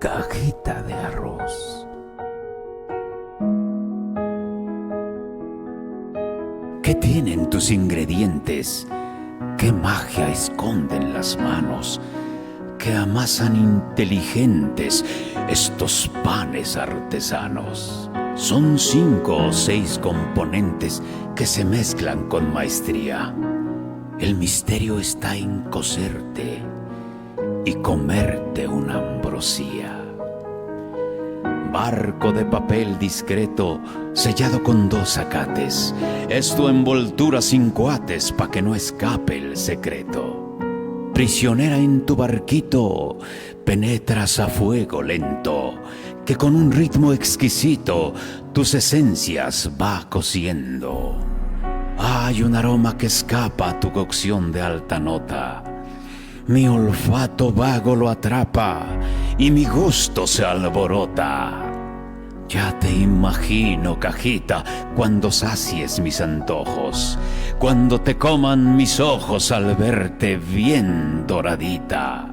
cajita de arroz. ¿Qué tienen tus ingredientes? ¿Qué magia esconden las manos que amasan inteligentes estos panes artesanos? Son 5 o 6 componentes que se mezclan con maestría. El misterio está en cocerte y comerte una ambrosía. Barco de papel discreto sellado con 2 acates, es tu envoltura sin coates pa' que no escape el secreto. Prisionera en tu barquito, penetras a fuego lento, que con un ritmo exquisito tus esencias va cociendo. Hay un aroma que escapa a tu cocción de alta nota. Mi olfato vago lo atrapa y mi gusto se alborota. Ya te imagino, cajita, cuando sacies mis antojos, cuando te coman mis ojos al verte bien doradita,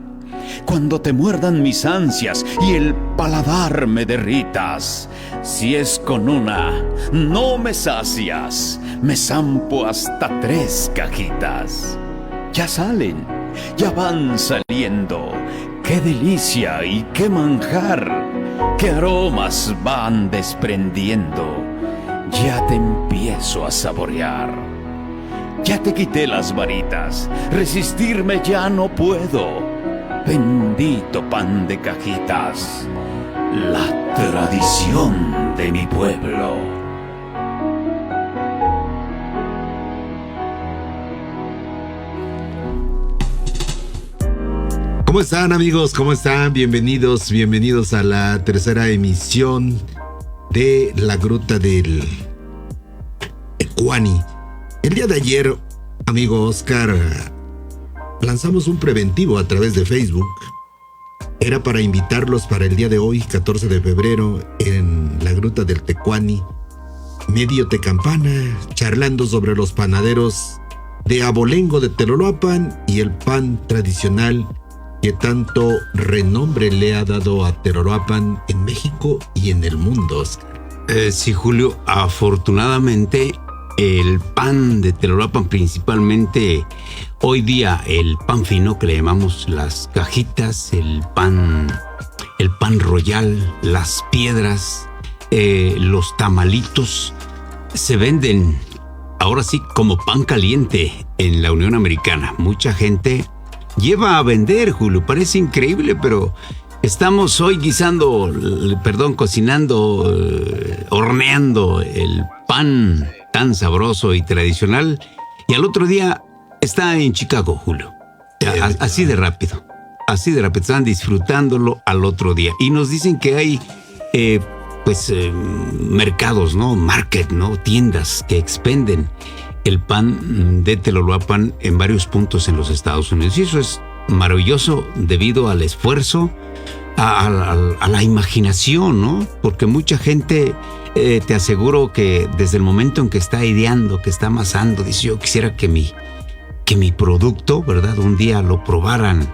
cuando te muerdan mis ansias y el paladar me derritas. Si es con una, no me sacias, me zampo hasta 3 cajitas. Ya salen, ya van saliendo, qué delicia y qué manjar, qué aromas van desprendiendo. Ya te empiezo a saborear. Ya te quité las varitas, resistirme ya no puedo. Bendito pan de cajitas, la tradición de mi pueblo. ¿Cómo están, amigos? ¿Cómo están? Bienvenidos a la tercera emisión de La Gruta del Tecuani. El día de ayer, amigo Oscar, lanzamos un preventivo a través de Facebook. Era para invitarlos para el día de hoy, 14 de febrero, en La Gruta del Tecuani, medio Tecampana, charlando sobre los panaderos de Abolengo de Teloloapan y el pan tradicional que tanto renombre le ha dado a Teloloapan en México y en el mundo. Sí, Julio, afortunadamente el pan de Teloloapan, principalmente hoy día el pan fino que le llamamos las cajitas, el pan royal, las piedras, los tamalitos, se venden ahora sí como pan caliente en la Unión Americana. Mucha gente lleva a vender, Julio, parece increíble, pero estamos hoy cocinando, horneando el pan tan sabroso y tradicional, y al otro día está en Chicago, Julio. Así de rápido, están disfrutándolo al otro día. Y nos dicen que hay mercados, ¿no? Market, ¿no? Tiendas que expenden el pan de Teloloapan en varios puntos en los Estados Unidos. Y eso es maravilloso debido al esfuerzo, a la imaginación, ¿no? Porque mucha gente, te aseguro que desde el momento en que está ideando, que está amasando, dice: yo quisiera que mi producto, ¿verdad?, un día lo probaran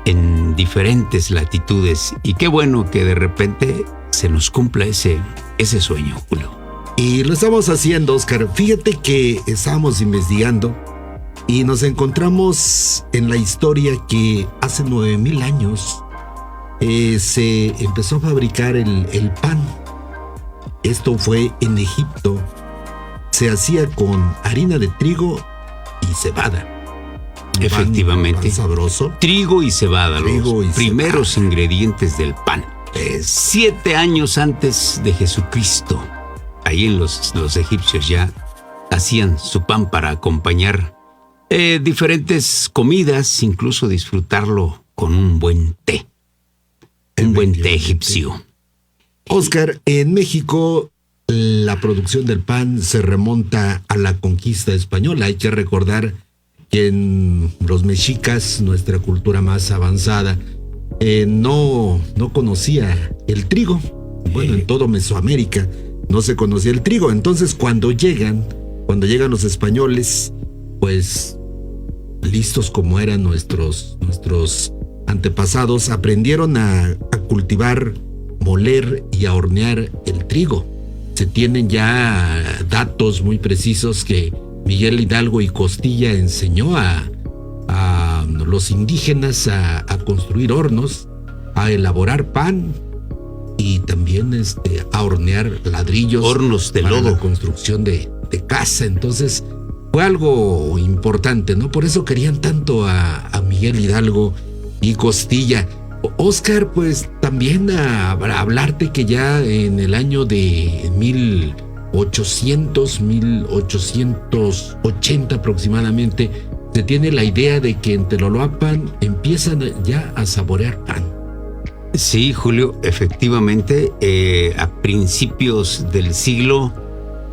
en diferentes latitudes. Y qué bueno que de repente se nos cumpla ese sueño, Julio. Y lo estamos haciendo, Oscar. Fíjate que estábamos investigando y nos encontramos en la historia que hace 9,000 años se empezó a fabricar el pan. Esto fue en Egipto. Se hacía con harina de trigo y cebada. Efectivamente. Pan sabroso. Trigo y cebada, los primeros ingredientes del pan. 7 años antes de Jesucristo. Ahí los egipcios ya hacían su pan para acompañar diferentes comidas, incluso disfrutarlo con un buen té. Un buen té egipcio. Oscar, en México la producción del pan se remonta a la conquista española. Hay que recordar que en los mexicas, nuestra cultura más avanzada, no conocía el trigo. Bueno, en todo Mesoamérica no se conocía el trigo. Entonces cuando llegan los españoles, pues listos como eran nuestros antepasados, aprendieron a cultivar, moler y a hornear el trigo. Se tienen ya datos muy precisos que Miguel Hidalgo y Costilla enseñó a los indígenas a construir hornos, a elaborar pan y también a hornear ladrillos. Hornos de para lodo. la construcción de casa. Entonces fue algo importante, ¿no? Por eso querían tanto a Miguel Hidalgo y Costilla. Oscar, pues también hablarte que ya en el año de 1880 aproximadamente, se tiene la idea de que en Teloloapan empiezan ya a saborear pan. Sí, Julio, efectivamente, a principios del siglo,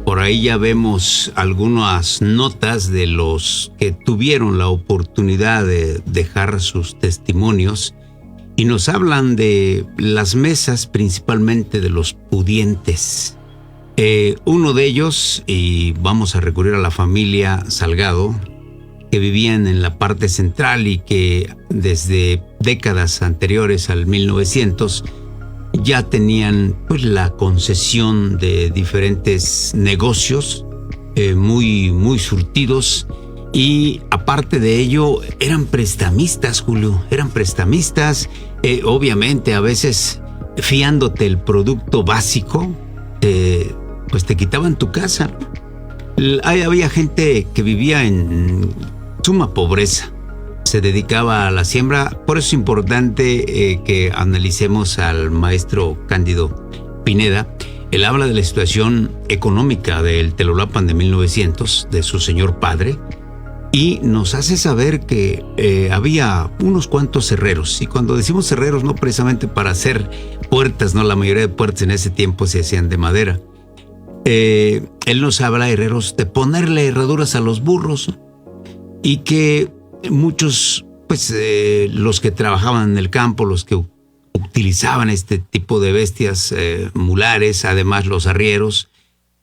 por ahí ya vemos algunas notas de los que tuvieron la oportunidad de dejar sus testimonios y nos hablan de las mesas, principalmente de los pudientes. Uno de ellos, y vamos a recurrir a la familia Salgado, que vivían en la parte central y que desde décadas anteriores al 1900 ya tenían pues la concesión de diferentes negocios muy surtidos, y aparte de ello eran prestamistas, Julio, eran prestamistas, obviamente a veces fiándote el producto básico, pues te quitaban tu casa. Había gente que vivía en suma pobreza, se dedicaba a la siembra. Por eso es importante que analicemos al maestro Cándido Pineda. Él habla de la situación económica del Teloloapan de 1900, de su señor padre, y nos hace saber que había unos cuantos herreros. Y cuando decimos herreros, no precisamente para hacer puertas, no, la mayoría de puertas en ese tiempo se hacían de madera. Él nos habla, herreros, de ponerle herraduras a los burros, y que muchos, pues los que trabajaban en el campo, los que utilizaban este tipo de bestias mulares, además los arrieros,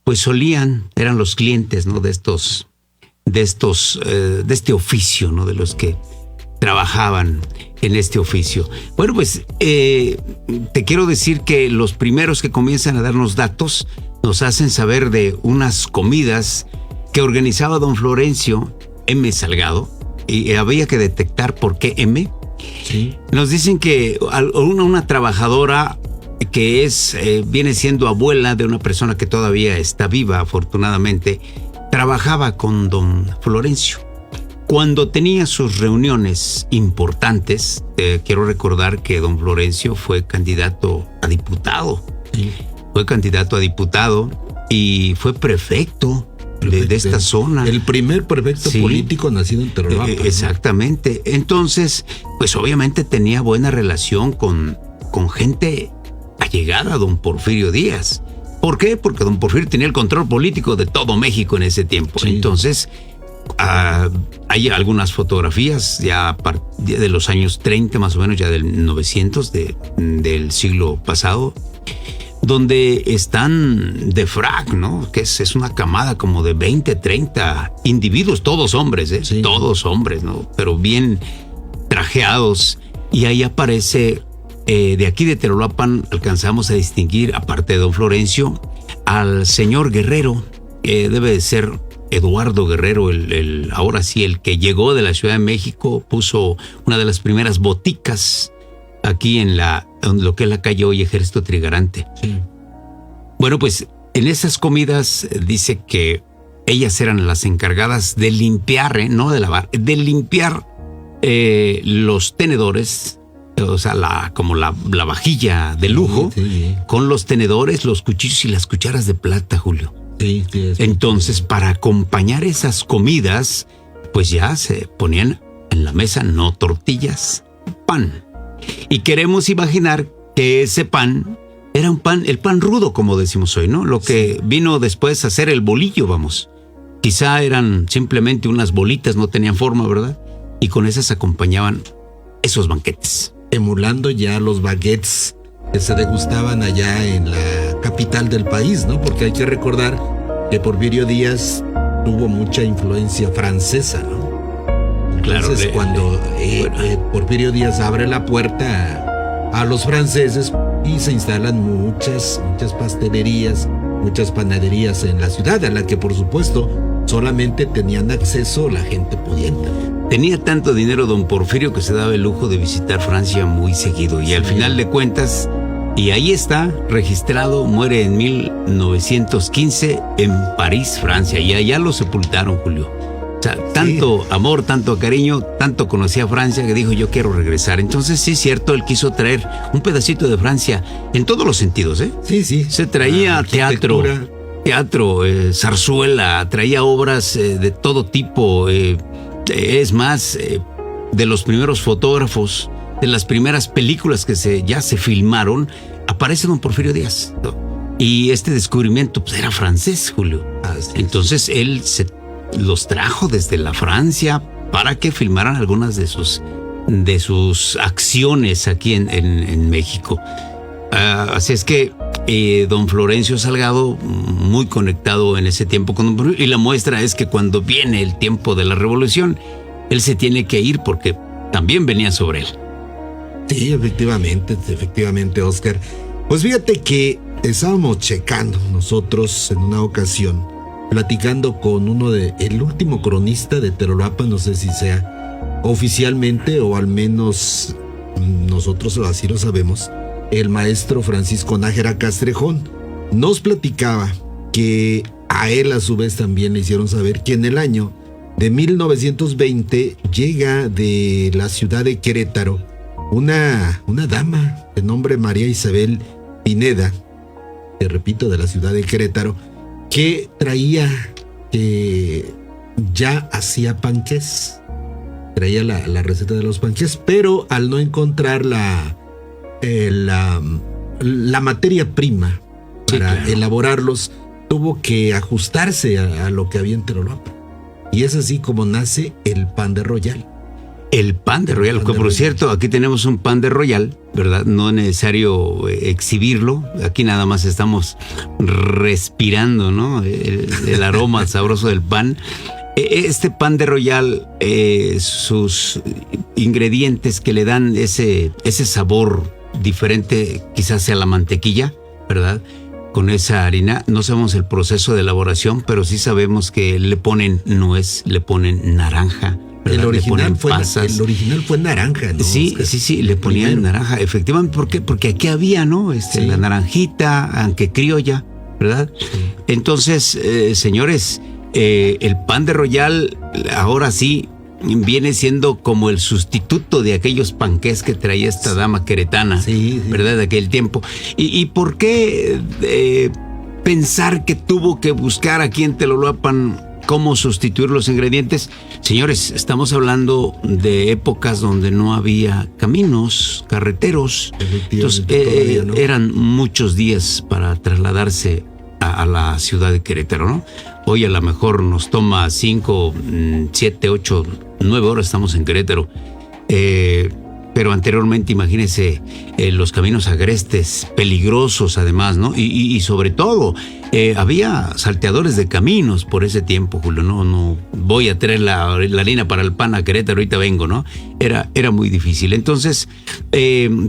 pues eran los clientes, ¿no? de este oficio, ¿no? De los que trabajaban en este oficio. Bueno, pues te quiero decir que los primeros que comienzan a darnos datos nos hacen saber de unas comidas que organizaba don Florencio M. Salgado, y había que detectar por qué M. Sí. Nos dicen que una trabajadora que viene siendo abuela de una persona que todavía está viva, afortunadamente, trabajaba con don Florencio. Cuando tenía sus reuniones importantes, quiero recordar que don Florencio fue candidato a diputado. Sí. Fue candidato a diputado y fue prefecto de esta zona. El primer prefecto político nacido en Teloloapan. Exactamente. Entonces, pues obviamente tenía buena relación con gente allegada a don Porfirio Díaz. ¿Por qué? Porque don Porfirio tenía el control político de todo México en ese tiempo. Sí. Entonces, hay algunas fotografías ya de los años 30, más o menos, ya del 900, del siglo pasado, donde están de frac, ¿no? Que es una camada como de 20, 30 individuos, todos hombres, ¿eh? Sí. Todos hombres, ¿no? Pero bien trajeados. Y ahí aparece, de aquí de Teloloapan, alcanzamos a distinguir, aparte de don Florencio, al señor Guerrero, debe de ser Eduardo Guerrero, ahora sí, el que llegó de la Ciudad de México, puso una de las primeras boticas aquí en lo que es la calle hoy Ejército Trigarante. Sí. Bueno, pues en esas comidas dice que ellas eran las encargadas de limpiar, no de lavar, de limpiar los tenedores, o sea, como la vajilla de lujo, sí. Con los tenedores, los cuchillos y las cucharas de plata, Julio. Sí, entonces, para acompañar esas comidas, pues ya se ponían en la mesa no tortillas, pan. Y queremos imaginar que ese pan era el pan rudo, como decimos hoy, ¿no? Lo que vino después a ser el bolillo, vamos. Quizá eran simplemente unas bolitas, no tenían forma, ¿verdad? Y con esas acompañaban esos banquetes. Emulando ya los baguettes que se degustaban allá en la capital del país, ¿no? Porque hay que recordar que Porfirio Díaz tuvo mucha influencia francesa, ¿no? Entonces, claro, cuando Porfirio Díaz abre la puerta a los franceses y se instalan muchas pastelerías, muchas panaderías en la ciudad, a la que por supuesto solamente tenían acceso la gente pudiente. Tenía tanto dinero don Porfirio que se daba el lujo de visitar Francia muy seguido y al final de cuentas, y ahí está registrado, muere en 1915 en París, Francia, y allá lo sepultaron, Julio. O sea, tanto amor, tanto cariño, tanto conocía Francia que dijo, yo quiero regresar. Entonces, sí, cierto, él quiso traer un pedacito de Francia en todos los sentidos, ¿eh? Sí. Se traía teatro, zarzuela, traía obras de todo tipo. Es más, de los primeros fotógrafos, de las primeras películas que ya se filmaron, aparece don Porfirio Díaz, ¿no? Y este descubrimiento pues, era francés, Julio. Entonces, él los trajo desde la Francia para que filmaran algunas de sus acciones aquí en México. Así es que don Florencio Salgado, muy conectado en ese tiempo con don Porfirio, y la muestra es que cuando viene el tiempo de la revolución, él se tiene que ir porque también venía sobre él. Sí, efectivamente, Oscar. Pues fíjate que estábamos checando nosotros en una ocasión, platicando con el último cronista de Telolapan, no sé si sea oficialmente o al menos nosotros así lo sabemos, el maestro Francisco Nájera Castrejón. Nos platicaba que a él a su vez también le hicieron saber que en el año de 1920 llega de la ciudad de Querétaro una dama de nombre María Isabel Pineda, te repito, de la ciudad de Querétaro, que ya hacía panqués, traía la receta de los panqués, pero al no encontrar la materia prima para elaborarlos, tuvo que ajustarse a lo que había en Telolapan. Y es así como nace el pan de Royal. El pan de Royal, que por cierto, aquí tenemos un pan de Royal, ¿verdad? No es necesario exhibirlo, aquí nada más estamos respirando, ¿no? El aroma sabroso del pan. Este pan de Royal, sus ingredientes que le dan ese sabor diferente, quizás sea la mantequilla, ¿verdad? Con esa harina, no sabemos el proceso de elaboración, pero sí sabemos que le ponen nuez, le ponen naranja. El original fue naranja, ¿no? Sí, le ponían naranja, efectivamente. ¿Por qué? Porque aquí había, ¿no? La naranjita, aunque criolla, ¿verdad? Sí. Entonces, señores, el pan de Royal, ahora sí, viene siendo como el sustituto de aquellos panqués que traía esta dama queretana, ¿verdad? De aquel tiempo. ¿Y por qué pensar que tuvo que buscar aquí en Telolapan cómo sustituir los ingredientes? Señores, estamos hablando de épocas donde no había caminos, carreteros. Entonces, ¿no? Eran muchos días para trasladarse a la ciudad de Querétaro, ¿no? Hoy a lo mejor nos toma 5, 7, 8, 9 horas estamos en Querétaro. Pero anteriormente, imagínense, los caminos agrestes, peligrosos además, ¿no? Y sobre todo, había salteadores de caminos por ese tiempo, Julio. No voy a traer la harina para el pan a Querétaro, ahorita vengo, ¿no? Era muy difícil. Entonces,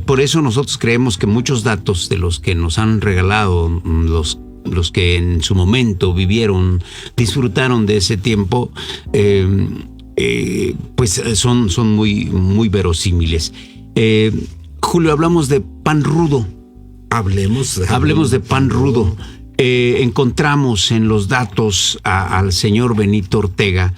por eso nosotros creemos que muchos datos de los que nos han regalado los que en su momento vivieron, disfrutaron de ese tiempo, pues son muy, muy verosímiles. Julio, hablamos de pan rudo. Hablemos de pan rudo. Encontramos en los datos al señor Benito Ortega,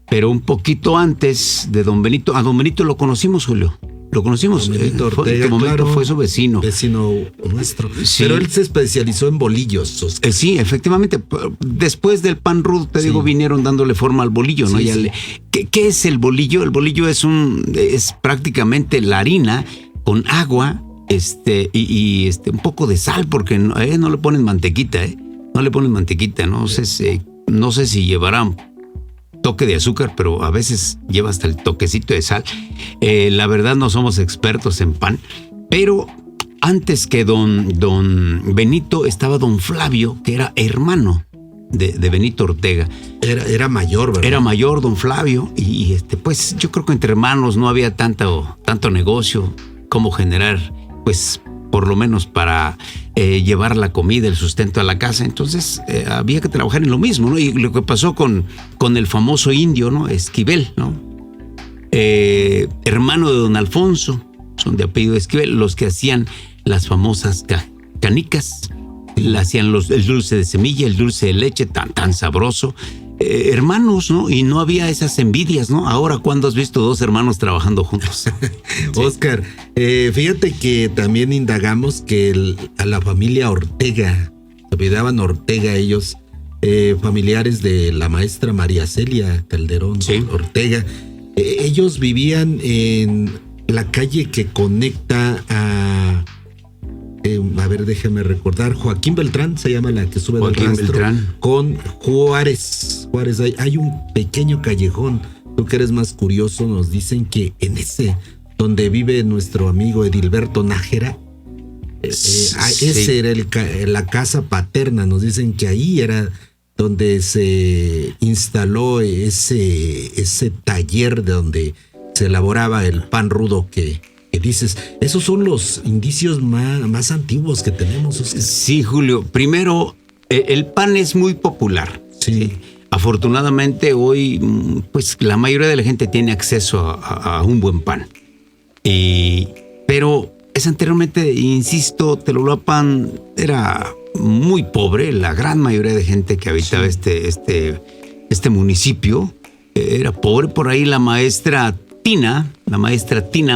pero un poquito antes de don Benito. A don Benito lo conocimos, Julio. Lo conocimos. Benito Ortega, en su momento fue su vecino. Vecino nuestro. Sí. Pero él se especializó en bolillos. Sí, efectivamente. Después del pan rudo, digo, vinieron dándole forma al bolillo, ¿no? Sí. ¿Qué es el bolillo? El bolillo es prácticamente la harina con agua, y un poco de sal, porque no le ponen mantequita, No le ponen mantequita, no sé si llevarán toque de azúcar, pero a veces lleva hasta el toquecito de sal. La verdad no somos expertos en pan, pero antes que don Benito estaba don Flavio, que era hermano de Benito Ortega. Era mayor, ¿verdad? Era mayor don Flavio, y pues yo creo que entre hermanos no había tanto negocio, cómo generar pues por lo menos para llevar la comida, el sustento a la casa. Entonces había que trabajar en lo mismo, ¿no? Y lo que pasó con el famoso indio, ¿no? Esquivel, ¿no? Hermano de don Alfonso, son de apellido Esquivel, los que hacían las famosas canicas, hacían el dulce de semilla, el dulce de leche, tan sabroso. Hermanos, ¿no? Y no había esas envidias, ¿no? Ahora, ¿cuándo has visto dos hermanos trabajando juntos? Sí. Oscar, fíjate que también indagamos que a la familia Ortega, se apellidaban Ortega ellos, familiares de la maestra María Celia Calderón, sí, Ortega. Ellos vivían en la calle que conecta a ver, déjame recordar, Joaquín Beltrán se llama la que sube del rastro, Beltrán, con Juárez. Hay un pequeño callejón. Tú que eres más curioso, nos dicen que en ese donde vive nuestro amigo Edilberto Nájera, ese era la casa paterna. Nos dicen que ahí era donde se instaló ese taller de donde se elaboraba el pan rudo que dices. Esos son los indicios más antiguos que tenemos, Oscar. Sí, Julio. Primero, el pan es muy popular. Sí. Afortunadamente hoy, pues la mayoría de la gente tiene acceso a un buen pan. Pero anteriormente, insisto, Telolapan era muy pobre. La gran mayoría de gente que habitaba este municipio era pobre. Por ahí la maestra Tina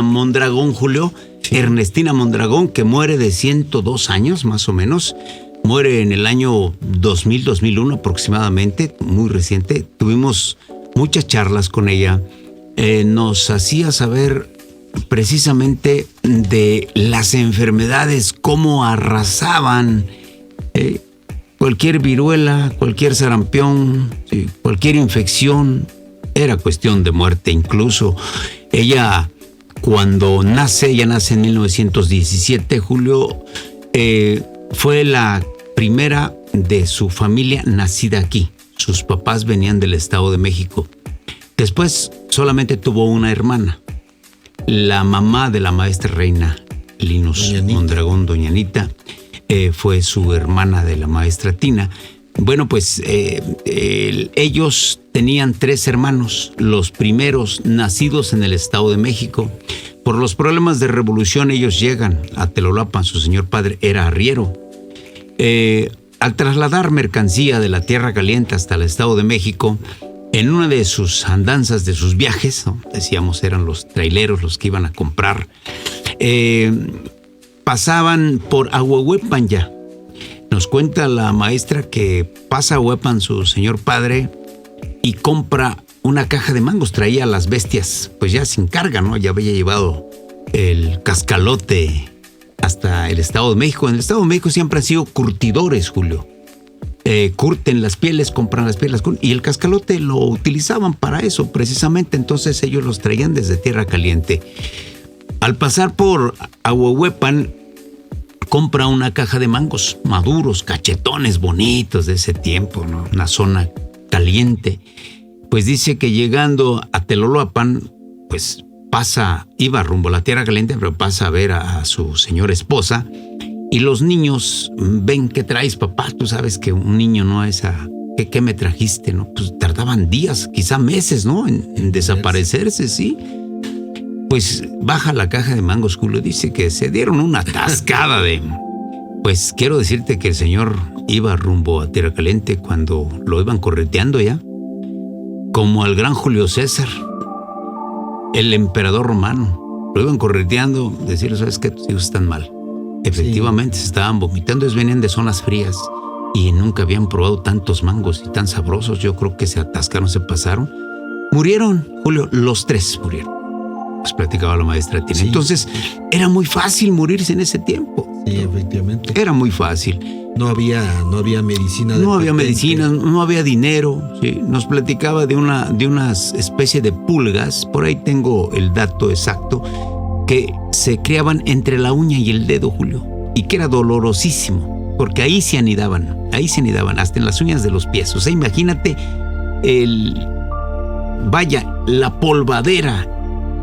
Mondragón, Julio, sí, Ernestina Mondragón, que muere de 102 años más o menos, muere en el año 2001 aproximadamente, muy reciente. Tuvimos muchas charlas con ella, nos hacía saber precisamente de las enfermedades, cómo arrasaban cualquier viruela, cualquier sarampión, sí, cualquier infección. Era cuestión de muerte incluso. Ella, cuando nace en 1917, Julio, fue la primera de su familia nacida aquí. Sus papás venían del Estado de México. Después solamente tuvo una hermana, la mamá de la maestra reina Linus Mondragón, doña Anita, fue su hermana de la maestra Tina. Bueno, pues ellos tenían 3 hermanos, los primeros nacidos en el Estado de México. Por los problemas de revolución ellos llegan a Telolapan, su señor padre era arriero. Al trasladar mercancía de la Tierra Caliente hasta el Estado de México, en una de sus andanzas, de sus viajes, ¿no? Decíamos eran los traileros los que iban a comprar, pasaban por Ahuehuepan ya. Nos cuenta la maestra que pasa a Huepan su señor padre y compra una caja de mangos. Traía las bestias, pues ya sin carga, ¿no? Ya había llevado el cascalote hasta el Estado de México. En el Estado de México siempre han sido curtidores, Julio. Curten las pieles, compran las pieles y el cascalote lo utilizaban para eso precisamente. Entonces ellos los traían desde Tierra Caliente. Al pasar por Ahuehuepan, compra una caja de mangos maduros, cachetones, bonitos de ese tiempo, ¿no? Una zona caliente. Pues dice que llegando a Telolapan, pues iba rumbo a la Tierra Caliente, pero pasa a ver a su señora esposa y los niños ven, ¿qué traes, papá? Tú sabes que un niño no es ¿qué me trajiste? ¿No? Pues tardaban días, quizá meses, ¿no? En desaparecerse, ¿sí? Pues baja la caja de mangos, Julio, dice que se dieron una atascada Pues quiero decirte que el señor iba rumbo a Tierra Caliente cuando lo iban correteando ya, como al gran Julio César, el emperador romano. Lo iban correteando, decirle, ¿sabes qué? Tus hijos están mal. Efectivamente, sí, se estaban vomitando, ellos venían de zonas frías y nunca habían probado tantos mangos y tan sabrosos. Yo creo que se atascaron, se pasaron. Murieron, Julio, los 3 murieron. Pues platicaba la maestra Tina. Sí. Entonces, era muy fácil morirse en ese tiempo. Sí, efectivamente. Era muy fácil. No había medicina. No había medicina, no había dinero. Sí. Nos platicaba de una especie de pulgas, por ahí tengo el dato exacto, que se criaban entre la uña y el dedo, Julio, y que era dolorosísimo, porque ahí se anidaban, hasta en las uñas de los pies. O sea, imagínate la polvadera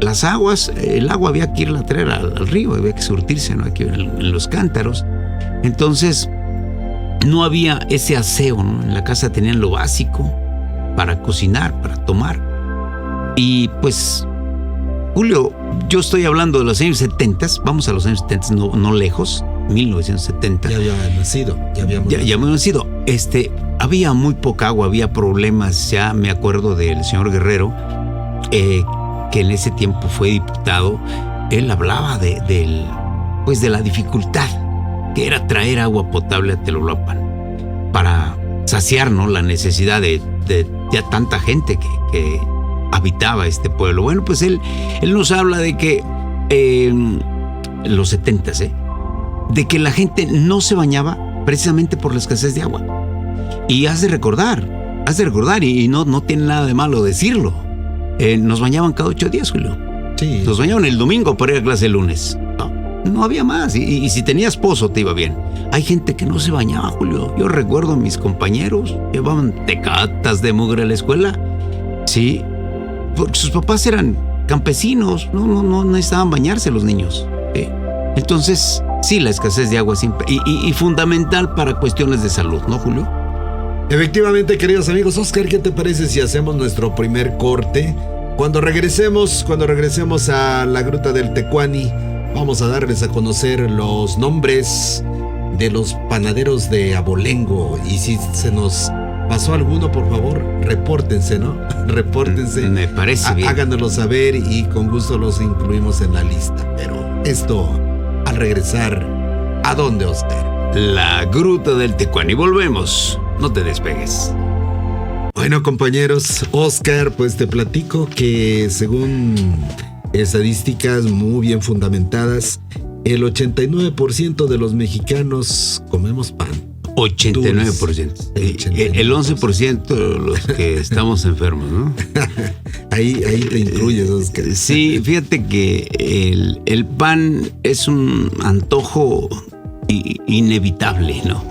las aguas, el agua había que irla a traer al río, había que surtirse, ¿no? Aquí en los cántaros. Entonces, no había ese aseo, ¿no? En la casa tenían lo básico para cocinar, para tomar. Y pues, Julio, yo estoy hablando de los años 70, vamos a los años 70, no lejos, 1970. Ya había nacido, ya habíamos nacido. Había muy poca agua, había problemas. Ya me acuerdo del señor Guerrero, que en ese tiempo fue diputado. Él hablaba de la dificultad que era traer agua potable a Telolapan para saciar, ¿no?, la necesidad de ya tanta gente que habitaba este pueblo. Bueno, pues él nos habla de que los 70s, de que la gente no se bañaba precisamente por la escasez de agua. Y has de recordar, y no tiene nada de malo decirlo. Nos bañaban cada 8 días, Julio. Sí. Nos bañaban el domingo para ir a clase el lunes. No había más. Y si tenías pozo, te iba bien. Hay gente que no se bañaba, Julio. Yo recuerdo a mis compañeros, llevaban tecatas de mugre a la escuela. Sí, porque sus papás eran campesinos. No necesitaban bañarse los niños. ¿Sí? Entonces, sí, la escasez de agua siempre. Y fundamental para cuestiones de salud, ¿no, Julio? Efectivamente, queridos amigos. Oscar, ¿qué te parece si hacemos nuestro primer corte? Cuando regresemos a la Gruta del Tecuani, vamos a darles a conocer los nombres de los panaderos de Abolengo. Y si se nos pasó alguno, por favor, repórtense, ¿no? Repórtense. Me parece bien. Háganoslo saber y con gusto los incluimos en la lista. Pero esto, al regresar, ¿a dónde, Oscar? La Gruta del Tecuani. Volvemos. No te despegues. Bueno, compañeros, Oscar, pues te platico que según estadísticas muy bien fundamentadas, el 89% de los mexicanos comemos pan. 89%. El 11% los que estamos enfermos, ¿no? Ahí te incluyes, Oscar. Sí, fíjate que el pan es un antojo inevitable, ¿no?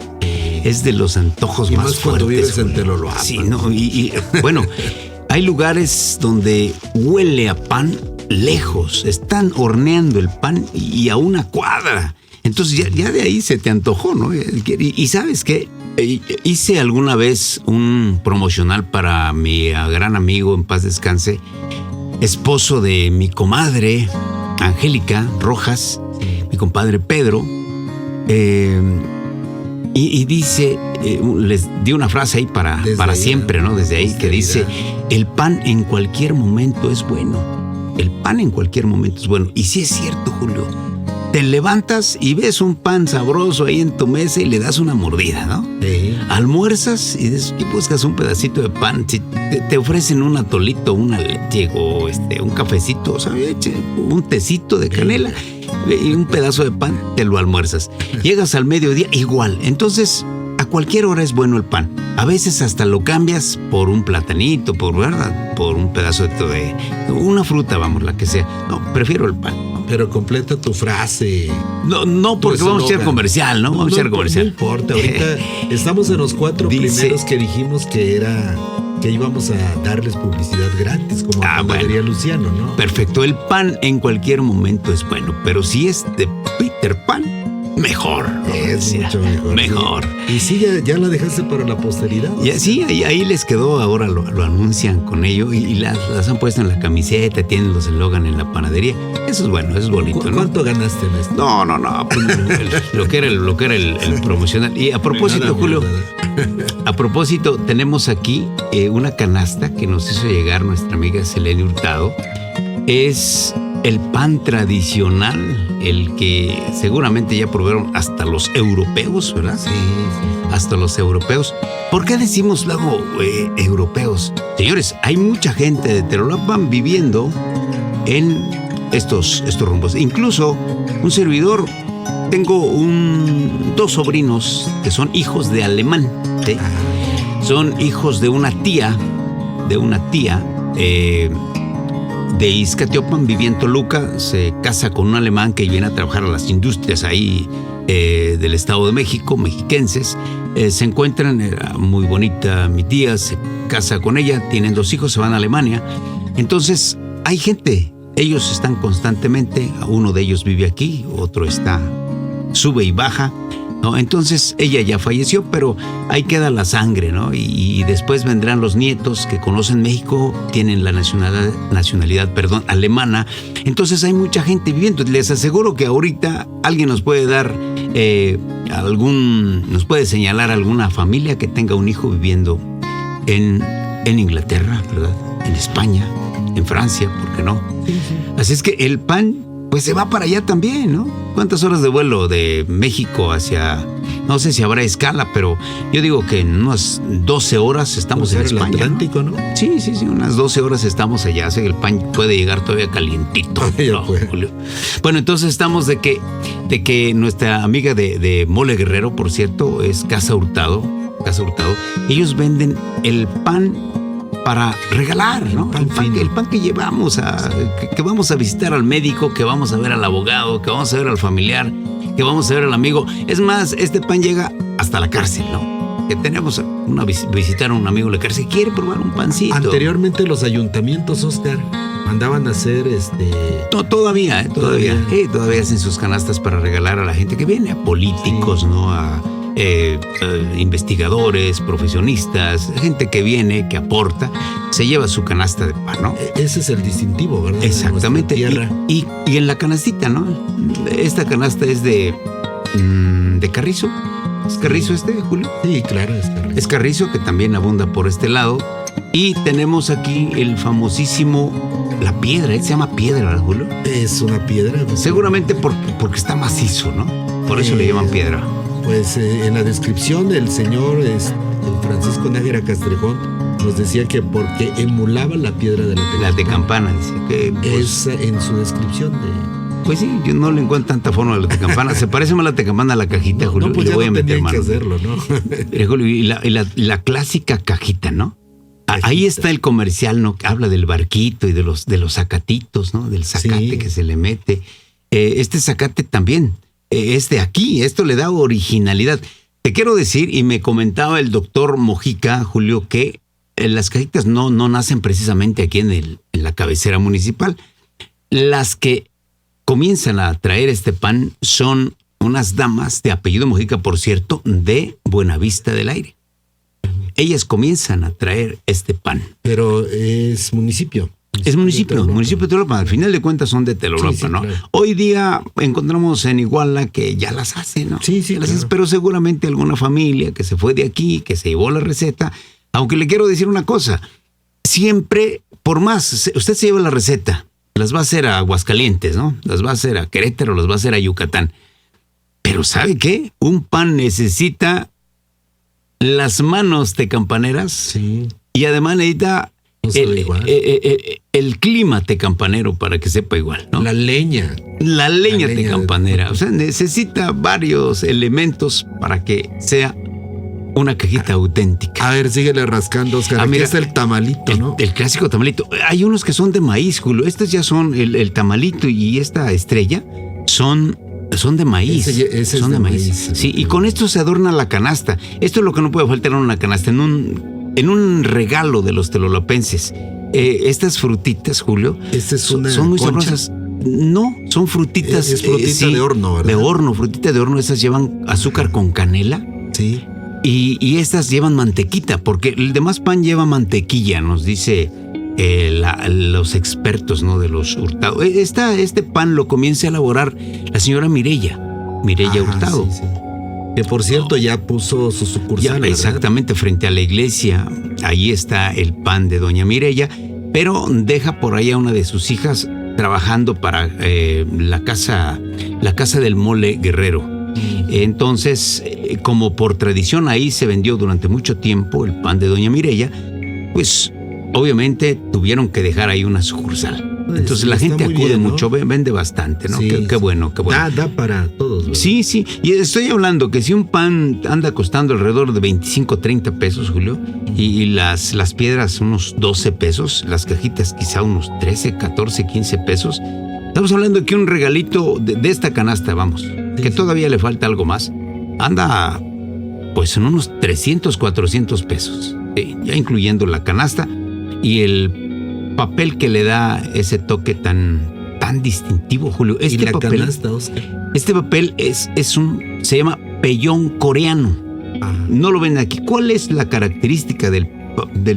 Es de los antojos y más fuertes. Cuando vives en Telolapan. Sí, no, y bueno, hay lugares donde huele a pan lejos. Están horneando el pan y a una cuadra. Entonces ya de ahí se te antojó, ¿no? Y ¿sabes qué? Hice alguna vez un promocional para mi gran amigo, en paz descanse, esposo de mi comadre Angélica Rojas, mi compadre Pedro. Y dice, les di una frase ahí para siempre, ¿no? Desde ahí, que dice, el pan en cualquier momento es bueno. El pan en cualquier momento es bueno. Y sí es cierto, Julio. Te levantas y ves un pan sabroso ahí en tu mesa y le das una mordida, ¿no? Sí. Almuerzas y buscas un pedacito de pan. Si te ofrecen un atolito, una leche o un cafecito, ¿sabes? Un tecito de canela y un pedazo de pan, te lo almuerzas. Llegas al mediodía, igual. Entonces, a cualquier hora es bueno el pan. A veces hasta lo cambias por un platanito, por un pedazo de una fruta, vamos, la que sea. No, prefiero el pan. Pero completa tu frase. No, porque vamos a ser comercial, ¿no? Vamos a ser comercial. No importa, ahorita estamos en los 4 primeros que dijimos que íbamos a darles publicidad gratis, como panadería Luciano, ¿no? Perfecto, el pan en cualquier momento es bueno, pero si es de Peter Pan, mejor. Es mucho mejor. Mejor. Sí. Y sí, ya la dejaste para la posteridad. Sí, ahí les quedó, ahora lo anuncian con ello y las han puesto en la camiseta, tienen los eslogan en la panadería. Eso es bueno, eso es bonito, ¿no? ¿Cuánto ganaste en esto? No, pues, lo que era el promocional. Y a propósito, Julio, a propósito, tenemos aquí una canasta que nos hizo llegar nuestra amiga Selene Hurtado. Es el pan tradicional, el que seguramente ya probaron hasta los europeos, ¿verdad? Sí. Hasta los europeos. ¿Por qué decimos luego europeos? Señores, hay mucha gente de Telolapan viviendo en estos rumbos. Incluso un servidor, tengo dos sobrinos que son hijos de alemán, ¿sí? Son hijos de una tía de Izcatiopan, vivía en Toluca, se casa con un alemán que viene a trabajar a las industrias ahí del Estado de México, mexiquenses. Se encuentran, era muy bonita mi tía, se casa con ella, tienen 2 hijos, se van a Alemania. Entonces hay gente ellos están constantemente, uno de ellos vive aquí, otro sube y baja, ¿no? Entonces ella ya falleció, pero ahí queda la sangre, ¿no? Y después vendrán los nietos que conocen México, tienen la nacionalidad, alemana. Entonces hay mucha gente viviendo. Les aseguro que ahorita alguien nos puede dar nos puede señalar alguna familia que tenga un hijo viviendo en Inglaterra, ¿verdad? En España, en Francia, ¿por qué no? Sí. Así es que el pan pues se va para allá también, ¿no? ¿Cuántas horas de vuelo de México hacia, no sé si habrá escala, pero yo digo que en unas 12 horas estamos en España, el Atlántico, ¿no? Sí, unas 12 horas estamos allá, así que el pan puede llegar todavía calientito, ¿no, Julio? Bueno, entonces estamos de que nuestra amiga de Mole Guerrero, por cierto, es Casa Hurtado, ellos venden el pan para regalar, ¿no? El pan que llevamos que vamos a visitar al médico, que vamos a ver al abogado, que vamos a ver al familiar, que vamos a ver al amigo. Es más, este pan llega hasta la cárcel, ¿no? Que tenemos visitar a un amigo en la cárcel, quiere probar un pancito. Anteriormente los ayuntamientos, Oscar, mandaban a hacer No, todavía hacen sus canastas para regalar a la gente que viene, a políticos, sí, ¿no? A investigadores, profesionistas, gente que viene, que aporta, se lleva su canasta de pan, ¿no? Ese es el distintivo, ¿verdad? Exactamente. Y en la canastita, ¿no? Esta canasta es de carrizo. ¿Es carrizo Julio? Sí, claro, es carrizo. Es carrizo, que también abunda por este lado. Y tenemos aquí el famosísimo, la piedra, se llama piedra, ¿verdad, Julio? Es una piedra. Seguramente porque está macizo, ¿no? Por eso le llaman piedra. Pues en la descripción el señor Francisco Nájera Castrejón nos decía que porque emulaba la piedra de la tecampana. Dice que, es en su descripción Pues sí, yo no le encuentro tanta forma a la tecampana. Se parece más la tecampana a la cajita, Julio. No, pues le ya voy a meter mano. Que hacerlo, ¿no? Julio, y la clásica cajita, ¿no? Cajita. Ahí está el comercial, ¿no? Que habla del barquito y de los zacatitos, ¿no? Del zacate, sí, que se le mete. Este zacate también. Aquí, esto le da originalidad. Te quiero decir, y me comentaba el doctor Mojica, Julio, que las cajitas no nacen precisamente aquí en la cabecera municipal. Las que comienzan a traer este pan son unas damas de apellido Mojica, por cierto, de Buenavista del Aire. Ellas comienzan a traer este pan. Pero es municipio. Es municipio de Telolapan. Al final de cuentas son de Telolapan, sí, ¿no? Claro. Hoy día encontramos en Iguala que ya las hacen, ¿no? Sí, claro. Pero seguramente alguna familia que se fue de aquí, que se llevó la receta. Aunque le quiero decir una cosa. Siempre, por más, usted se lleva la receta, las va a hacer a Aguascalientes, ¿no? Las va a hacer a Querétaro, las va a hacer a Yucatán. Pero ¿sabe qué? Un pan necesita las manos tecampaneras. Sí. Y además necesita el clima tecampanero para que sepa igual, ¿no? La leña tecampanera. O sea, necesita varios elementos para que sea una cajita auténtica. A ver, síguele rascando, Oscar. Aquí está el tamalito, ¿no? El clásico tamalito. Hay unos que son de maíz, Julio. Estos ya son el tamalito y esta estrella son de maíz. Ese son es de maíz. Sí, y con esto se adorna la canasta. Esto es lo que no puede faltar en una canasta, en un regalo de los telolapenses. Estas frutitas, Julio, son muy sabrosas. No, son frutitas. Es frutita de horno, ¿verdad? De horno, frutita de horno. Estas llevan azúcar con canela. Sí. Y estas llevan mantequita, porque el demás pan lleva mantequilla, nos dice los expertos, ¿no? De los Hurtado. Este pan lo comienza a elaborar la señora Mireya Hurtado. Sí. Que por cierto ya puso su sucursal. Ya, exactamente, frente a la iglesia. Ahí está el pan de doña Mireya, pero deja por ahí a una de sus hijas trabajando para la casa del Mole Guerrero. Entonces, como por tradición ahí se vendió durante mucho tiempo el pan de doña Mireya, pues obviamente tuvieron que dejar ahí una sucursal. Entonces la gente acude bien, ¿no? Mucho, vende bastante, ¿no? Sí, qué bueno, qué bueno. Da para todos, ¿verdad? Sí. Y estoy hablando que si un pan anda costando alrededor de 25, 30 pesos, Julio, y las piedras unos 12 pesos, las cajitas quizá unos 13, 14, 15 pesos, estamos hablando de que un regalito de esta canasta, vamos, que todavía le falta algo más, anda pues en unos 300, 400 pesos, ya incluyendo la canasta y el papel que le da ese toque tan distintivo, Julio. Y la canasta, Oscar. Este papel se llama pellón coreano. Ajá. No lo ven aquí. ¿Cuál es la característica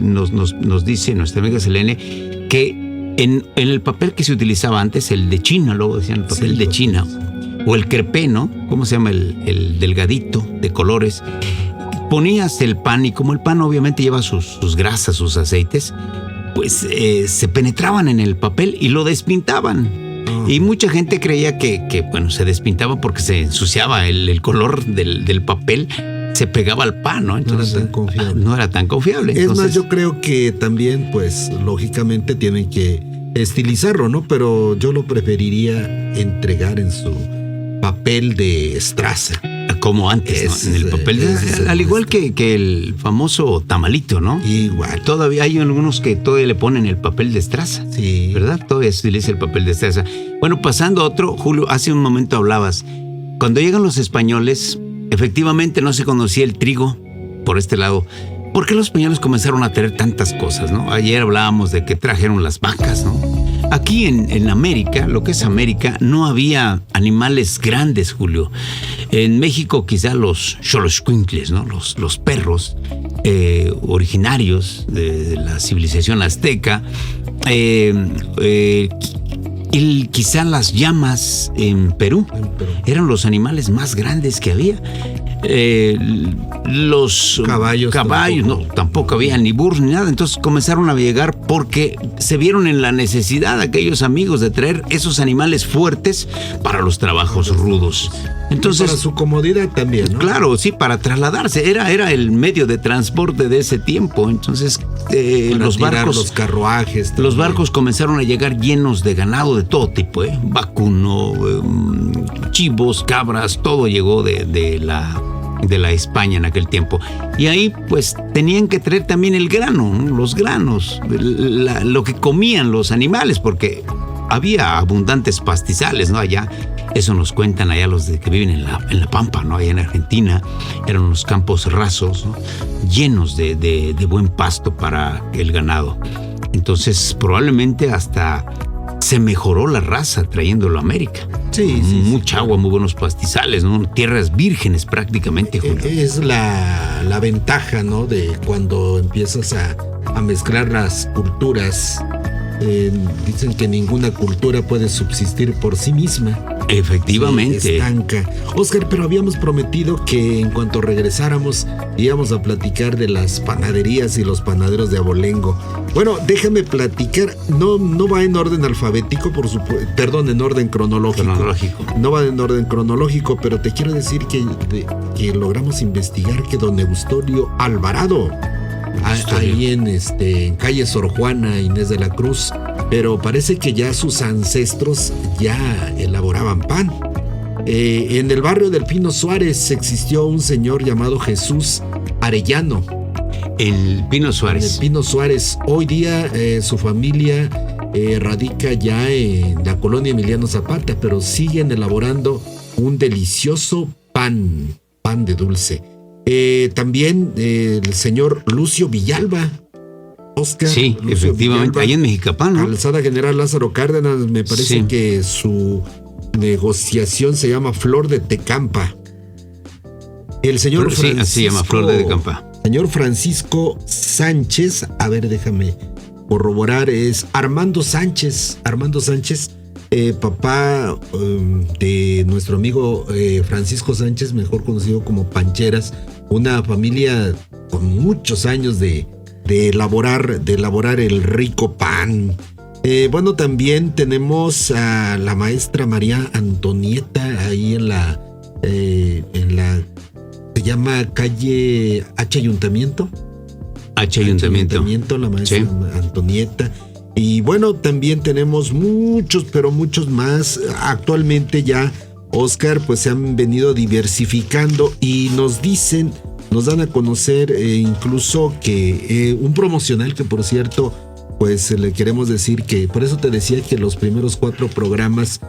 nos dice nuestra amiga Selene, que en el papel que se utilizaba antes, el de China, luego decían el papel de China, o el crepé, ¿no? ¿Cómo se llama? El delgadito de colores. Ponías el pan y como el pan obviamente lleva sus grasas, sus aceites, pues se penetraban en el papel y lo despintaban. Y mucha gente creía que bueno, se despintaba porque se ensuciaba el color del papel, se pegaba al pan, ¿no? Entonces, no era tan confiable. Es más, yo creo que también, pues, lógicamente tienen que estilizarlo, ¿no? Pero yo lo preferiría entregar en su papel de estraza. Como antes, ¿no? En el papel al igual que el famoso tamalito, ¿no? Igual. Todavía hay algunos que todavía le ponen el papel de estraza. Sí. ¿Verdad? Todavía se utiliza el papel de estraza. Bueno, pasando a otro, Julio, hace un momento hablabas. Cuando llegan los españoles, efectivamente no se conocía el trigo por este lado. ¿Por qué los españoles comenzaron a traer tantas cosas, no? Ayer hablábamos de que trajeron las vacas, ¿no? Aquí en América, lo que es América, no había animales grandes, Julio. En México quizá los xoloitzcuintles, ¿no? Los perros originarios de la civilización azteca. Quizá las llamas en Perú eran los animales más grandes que había. Los caballos tampoco había ni burros ni nada. Entonces comenzaron a llegar porque se vieron en la necesidad aquellos amigos de traer esos animales fuertes para los trabajos rudos. Entonces, y para su comodidad también, ¿no? Claro, sí, para trasladarse. Era el medio de transporte de ese tiempo. Entonces, los barcos comenzaron a llegar llenos de ganado de todo tipo, vacuno, chivos, cabras, todo llegó de la España en aquel tiempo. Y ahí pues tenían que traer también el grano, ¿no? Los granos, lo que comían los animales, porque había abundantes pastizales, ¿no? Allá, eso nos cuentan allá los que viven en la Pampa, ¿no? Allá en Argentina, eran unos campos rasos, ¿no? Llenos de buen pasto para el ganado. Entonces probablemente hasta se mejoró la raza trayéndolo a América. Sí. Mucha agua, muy buenos pastizales, ¿no? Tierras vírgenes prácticamente, Julio. Es la ventaja, ¿no? De cuando empiezas a mezclar las culturas. Dicen que ninguna cultura puede subsistir por sí misma. Efectivamente. Se estanca. Oscar, pero habíamos prometido que en cuanto regresáramos íbamos a platicar de las panaderías y los panaderos de Abolengo. Bueno, déjame platicar. No va en orden alfabético, por supuesto. Perdón, en orden cronológico. No va en orden cronológico, pero te quiero decir que logramos investigar que don Eustorio Alvarado, ahí en calle Sor Juana Inés de la Cruz, pero parece que ya sus ancestros ya elaboraban pan. En el barrio del Pino Suárez existió un señor llamado Jesús Arellano. El Pino Suárez. En el Pino Suárez. Hoy día su familia radica ya en la colonia Emiliano Zapata, pero siguen elaborando un delicioso pan de dulce. También el señor Lucio Villalba, Oscar. Sí, Lucio efectivamente, Villalba, ahí en Mexicapán, ¿no? Calzada General Lázaro Cárdenas, me parece que su negociación se llama Flor de Tecampa. El señor Francisco, así se llama, Flor de Tecampa. Señor Francisco Sánchez, a ver, déjame corroborar, es Armando Sánchez, papá de nuestro amigo Francisco Sánchez, mejor conocido como Pancheras, una familia con muchos años de elaborar el rico pan. Bueno, también tenemos a la maestra María Antonieta ahí en la se llama calle H Ayuntamiento. La maestra Antonieta. Y bueno, también tenemos muchos, pero muchos más. Actualmente ya, Oscar, pues se han venido diversificando y nos dan a conocer incluso que un promocional que, por cierto, pues le queremos decir que, por eso te decía que los primeros 4 programas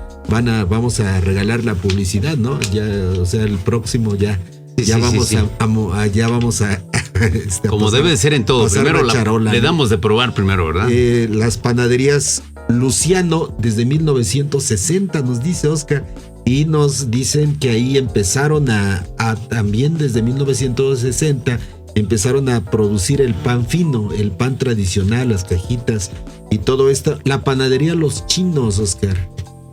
vamos a regalar la publicidad, ¿no? Ya, o sea, el próximo ya vamos a Como debe de ser en todo. Primero le damos de probar primero, ¿verdad? Las panaderías Luciano desde 1960, nos dice Oscar. Y nos dicen que ahí empezaron también desde 1960, empezaron a producir el pan fino, el pan tradicional, las cajitas y todo esto. La panadería Los Chinos, Oscar.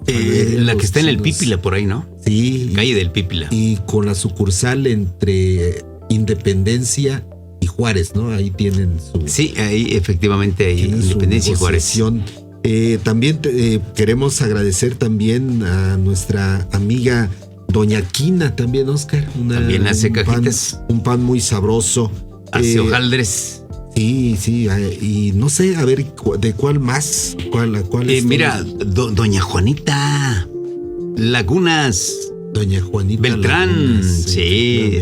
La que está en el Pípila por ahí, ¿no? Sí. Calle del Pípila. Y con la sucursal entre Independencia y Juárez, ¿no? Ahí tienen su... Sí, ahí efectivamente hay Independencia y Juárez. También queremos agradecer también a nuestra amiga Doña Quina, también, Oscar. También hace cajitas. Un pan muy sabroso. Hace hojaldres. Sí, y no sé, a ver, ¿de cuál más? ¿Cuál es? Mira, Doña Juanita Lagunas. Doña Juanita Beltrán, Lagunas, sí,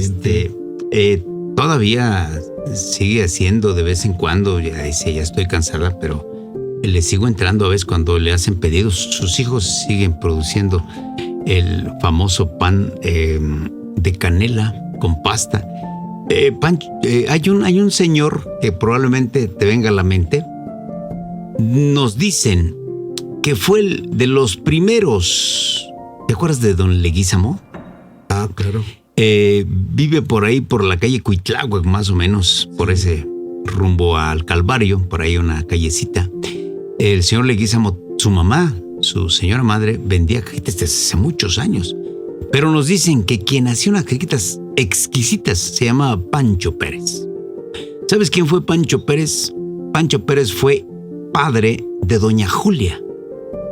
todavía sigue haciendo de vez en cuando, ya estoy cansada, pero le sigo entrando a veces cuando le hacen pedidos. Sus hijos siguen produciendo el famoso pan de canela con pasta. Hay un señor que probablemente te venga a la mente. Nos dicen que fue de los primeros. ¿Te acuerdas de don Leguízamo? Ah, claro. Vive por ahí, por la calle Cuitláhuac, más o menos, por ese rumbo al Calvario, por ahí una callecita. El señor Leguízamo, su mamá, su señora madre, vendía cajitas desde hace muchos años. Pero nos dicen que quien hacía unas cajitas exquisitas se llamaba Pancho Pérez. ¿Sabes quién fue Pancho Pérez? Pancho Pérez fue padre de doña Julia.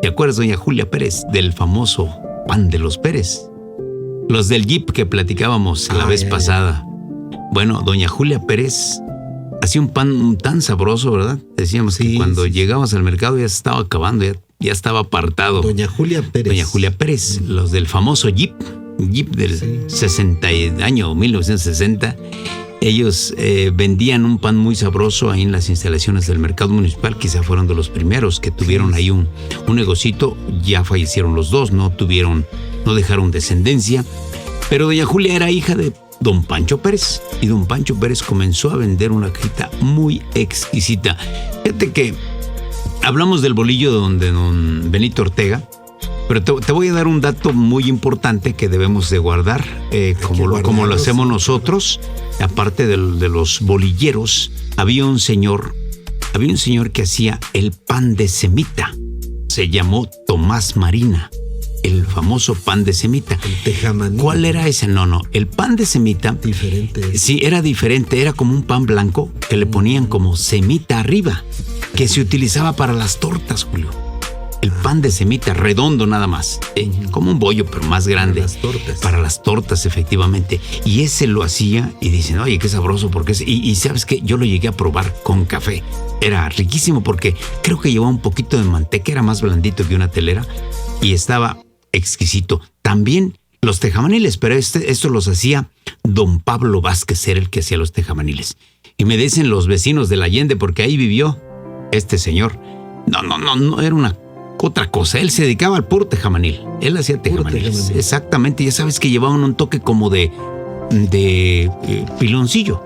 ¿Te acuerdas, doña Julia Pérez, del famoso pan de los Pérez? Los del Jeep que platicábamos la vez pasada. Bueno, doña Julia Pérez hacía un pan tan sabroso, ¿verdad? Decíamos que cuando llegabas al mercado ya se estaba acabando, ya estaba apartado. Doña Julia Pérez. Doña Julia Pérez, los del famoso Jeep del 1960. Ellos vendían un pan muy sabroso ahí en las instalaciones del mercado municipal. Quizá fueron de los primeros que tuvieron ahí un negocito. Ya fallecieron los dos, no dejaron descendencia. Pero doña Julia era hija de don Pancho Pérez, y don Pancho Pérez comenzó a vender una cajita muy exquisita. Fíjate que hablamos del bolillo de don Benito Ortega, pero te voy a dar un dato muy importante que debemos de guardar, como lo hacemos nosotros. Aparte de los bolilleros, había un señor que hacía el pan de semita. Se llamó Tomás Marina. El famoso pan de semita. El tejamaní. ¿Cuál era ese? No. El pan de semita. Diferente. Sí, era diferente. Era como un pan blanco que le ponían como semita arriba, que se utilizaba para las tortas, Julio. El pan de semita, redondo nada más. Como un bollo, pero más grande. Para las tortas. Para las tortas, efectivamente. Y ese lo hacía y dicen, oye, qué sabroso, porque y ¿sabes qué? Yo lo llegué a probar con café. Era riquísimo porque creo que llevaba un poquito de manteca, era más blandito que una telera y estaba exquisito. También los tejamaniles, pero esto los hacía don Pablo Vázquez, era el que hacía los tejamaniles. Y me dicen los vecinos de la Allende, porque ahí vivió este señor. No, era una otra cosa. Él se dedicaba al puro tejamanil. Él hacía tejamaniles. Exactamente. Ya sabes que llevaban un toque como de piloncillo.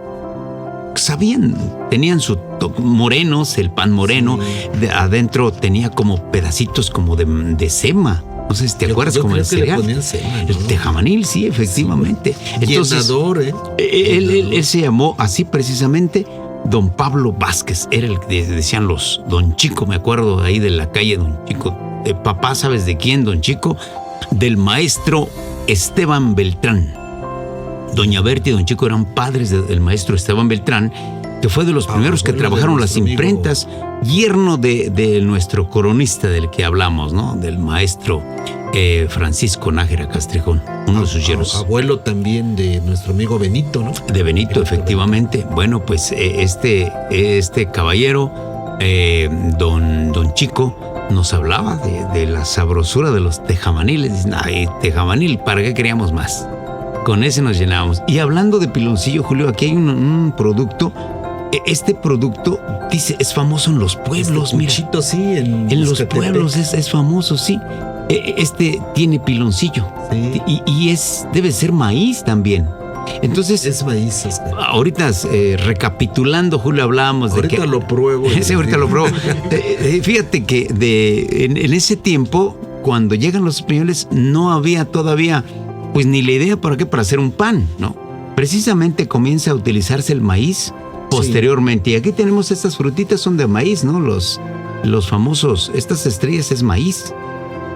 Tenían su morenos, el pan moreno. Sí. Adentro tenía como pedacitos como de sema. No sé si te acuerdas, como el cereal. Sema, ¿no? El tejamanil, sí, efectivamente. Sí. Entonces, llenador, él se llamó así precisamente don Pablo Vázquez. Era el que decían los don Chico, me acuerdo ahí de la calle don Chico. Papá, ¿sabes de quién, don Chico? Del maestro Esteban Beltrán. Doña Berta y don Chico eran padres del maestro Esteban Beltrán, que fue de los primeros que trabajaron las imprentas, yerno de nuestro coronista del que hablamos, ¿no? Del maestro Francisco Nájera Castrejón, uno de sus yernos. Abuelo también de nuestro amigo Benito, ¿no? De Benito, efectivamente. Bueno, pues este caballero, don Chico, nos hablaba de la sabrosura de los tejamaniles. Dicen, ay, tejamanil, ¿para qué queríamos más? Con ese nos llenábamos. Y hablando de piloncillo, Julio, aquí hay un producto. Este producto, dice, es famoso en los pueblos. Mira, sí, en los pueblos es famoso, sí. Tiene piloncillo. Sí. Y debe ser maíz también. Entonces, Es maíz, Oscar. ahorita recapitulando, Julio, hablábamos de que... Ahorita lo pruebo. Sí, ahorita lo pruebo. Fíjate que en ese tiempo, cuando llegan los españoles, no había todavía, pues ni la idea para hacer un pan, ¿no? Precisamente comienza a utilizarse el maíz posteriormente. Y aquí tenemos estas frutitas, son de maíz, ¿no? Los famosos, estas estrellas es maíz.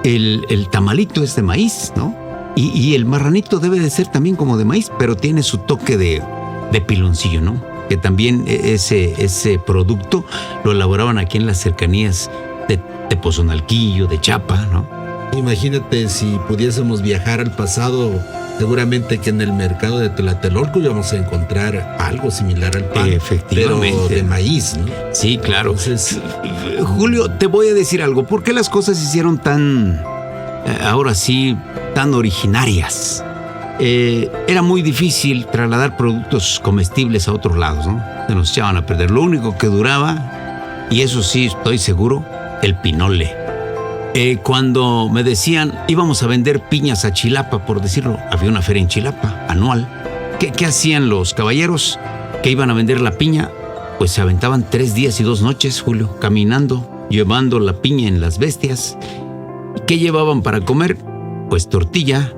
El tamalito es de maíz, ¿no? Y el marranito debe de ser también como de maíz, pero tiene su toque de piloncillo, ¿no? Que también ese producto lo elaboraban aquí en las cercanías de Tepozonalquillo, de Chiapa, ¿no? Imagínate si pudiésemos viajar al pasado, seguramente que en el mercado de Tlatelolco íbamos a encontrar algo similar al pan, Efectivamente. pero de maíz, ¿no? Sí, claro. Entonces, Julio, te voy a decir algo. ¿Por qué las cosas se hicieron tan, ahora sí, tan originarias? Era muy difícil trasladar productos comestibles a otros lados, ¿no? Se nos echaban a perder. Lo único que duraba, y eso sí estoy seguro, el pinole. Cuando me decían, íbamos a vender piñas a Chilapa, por decirlo, había una feria en Chilapa, anual. ¿Qué hacían los caballeros que iban a vender la piña? Pues se aventaban 3 días y 2 noches, Julio, caminando, llevando la piña en las bestias. ¿Qué llevaban para comer? Pues tortilla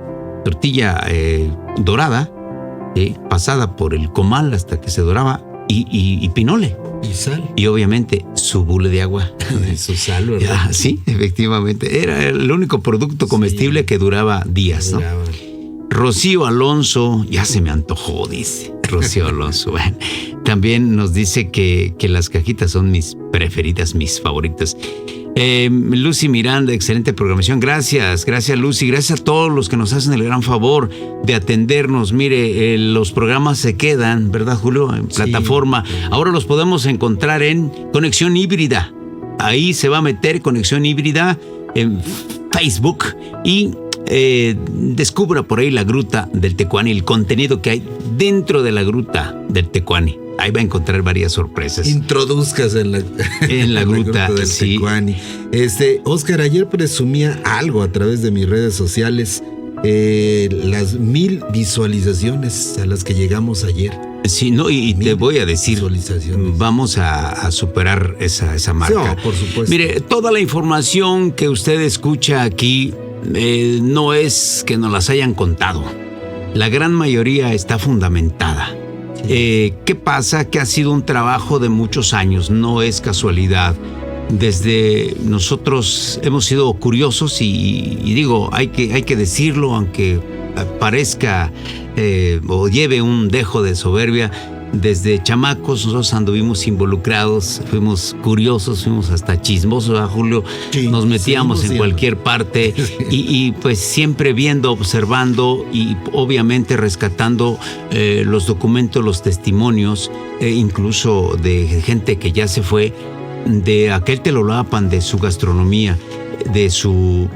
dorada, pasada por el comal hasta que se doraba, y pinole. y sal. Y obviamente su bule de agua. Y su sal, ¿verdad? Sí, efectivamente. Era el único producto comestible que duraba días, ¿no? Rocío Alonso, ya se me antojó, dice Rocío Alonso. Bueno, también nos dice que las cajitas son mis preferidas, mis favoritas. Lucy Miranda, excelente programación. Gracias Lucy, gracias a todos los que nos hacen el gran favor de atendernos. Mire, los programas se quedan, ¿verdad, Julio? En plataforma. Ahora los podemos encontrar en Conexión Híbrida. Ahí se va a meter Conexión Híbrida en Facebook y descubra por ahí la Gruta del Tecuani, el contenido que hay dentro de la Gruta del Tecuani. Ahí va a encontrar varias sorpresas. Introduzcas en la gruta del sí. Tecuani. Oscar, ayer presumía algo a través de mis redes sociales, las 1000 visualizaciones a las que llegamos ayer. Sí, no, y te voy a decir, vamos a superar esa marca. No, por supuesto. Mire, toda la información que usted escucha aquí no es que nos las hayan contado. La gran mayoría está fundamentada. ¿Qué pasa? Que ha sido un trabajo de muchos años, no es casualidad. Desde nosotros hemos sido curiosos y digo, hay que decirlo, aunque parezca o lleve un dejo de soberbia. Desde chamacos nosotros anduvimos involucrados, fuimos curiosos, fuimos hasta chismosos, ¿verdad, Julio? Sí, nos metíamos en cualquier parte y pues siempre viendo, observando y obviamente rescatando los documentos, los testimonios, incluso de gente que ya se fue, de aquel Telolapan, de su gastronomía, de su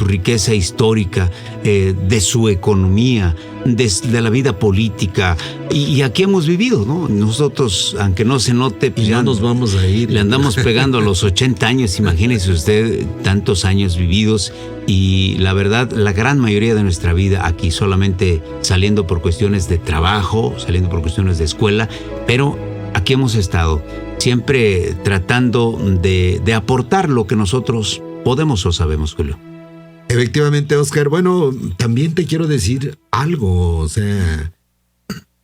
riqueza histórica, de su economía, de la vida política. Y aquí hemos vivido, ¿no? Nosotros, aunque no se note, pues ya nos vamos a ir. Le andamos pegando a los 80 años, imagínese usted, tantos años vividos. Y la verdad, la gran mayoría de nuestra vida aquí solamente saliendo por cuestiones de trabajo, saliendo por cuestiones de escuela, pero aquí hemos estado siempre tratando de aportar lo que nosotros podemos o sabemos, Julio. Efectivamente, Oscar. Bueno, también te quiero decir algo, o sea,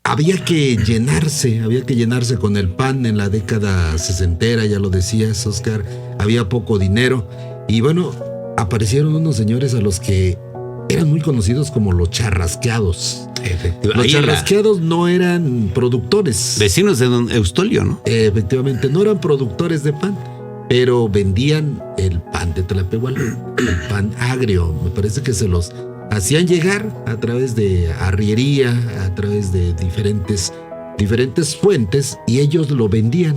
había que llenarse con el pan en la década sesentera, ya lo decías, Oscar, había poco dinero y bueno, aparecieron unos señores a los que eran muy conocidos como los charrasqueados. Los charrasqueados no eran productores. Vecinos de don Eustolio, ¿no? Efectivamente, no eran productores de pan, pero vendían el pan de Tlapehuala, el pan agrio. Me parece que se los hacían llegar a través de arriería, a través de diferentes fuentes, y ellos lo vendían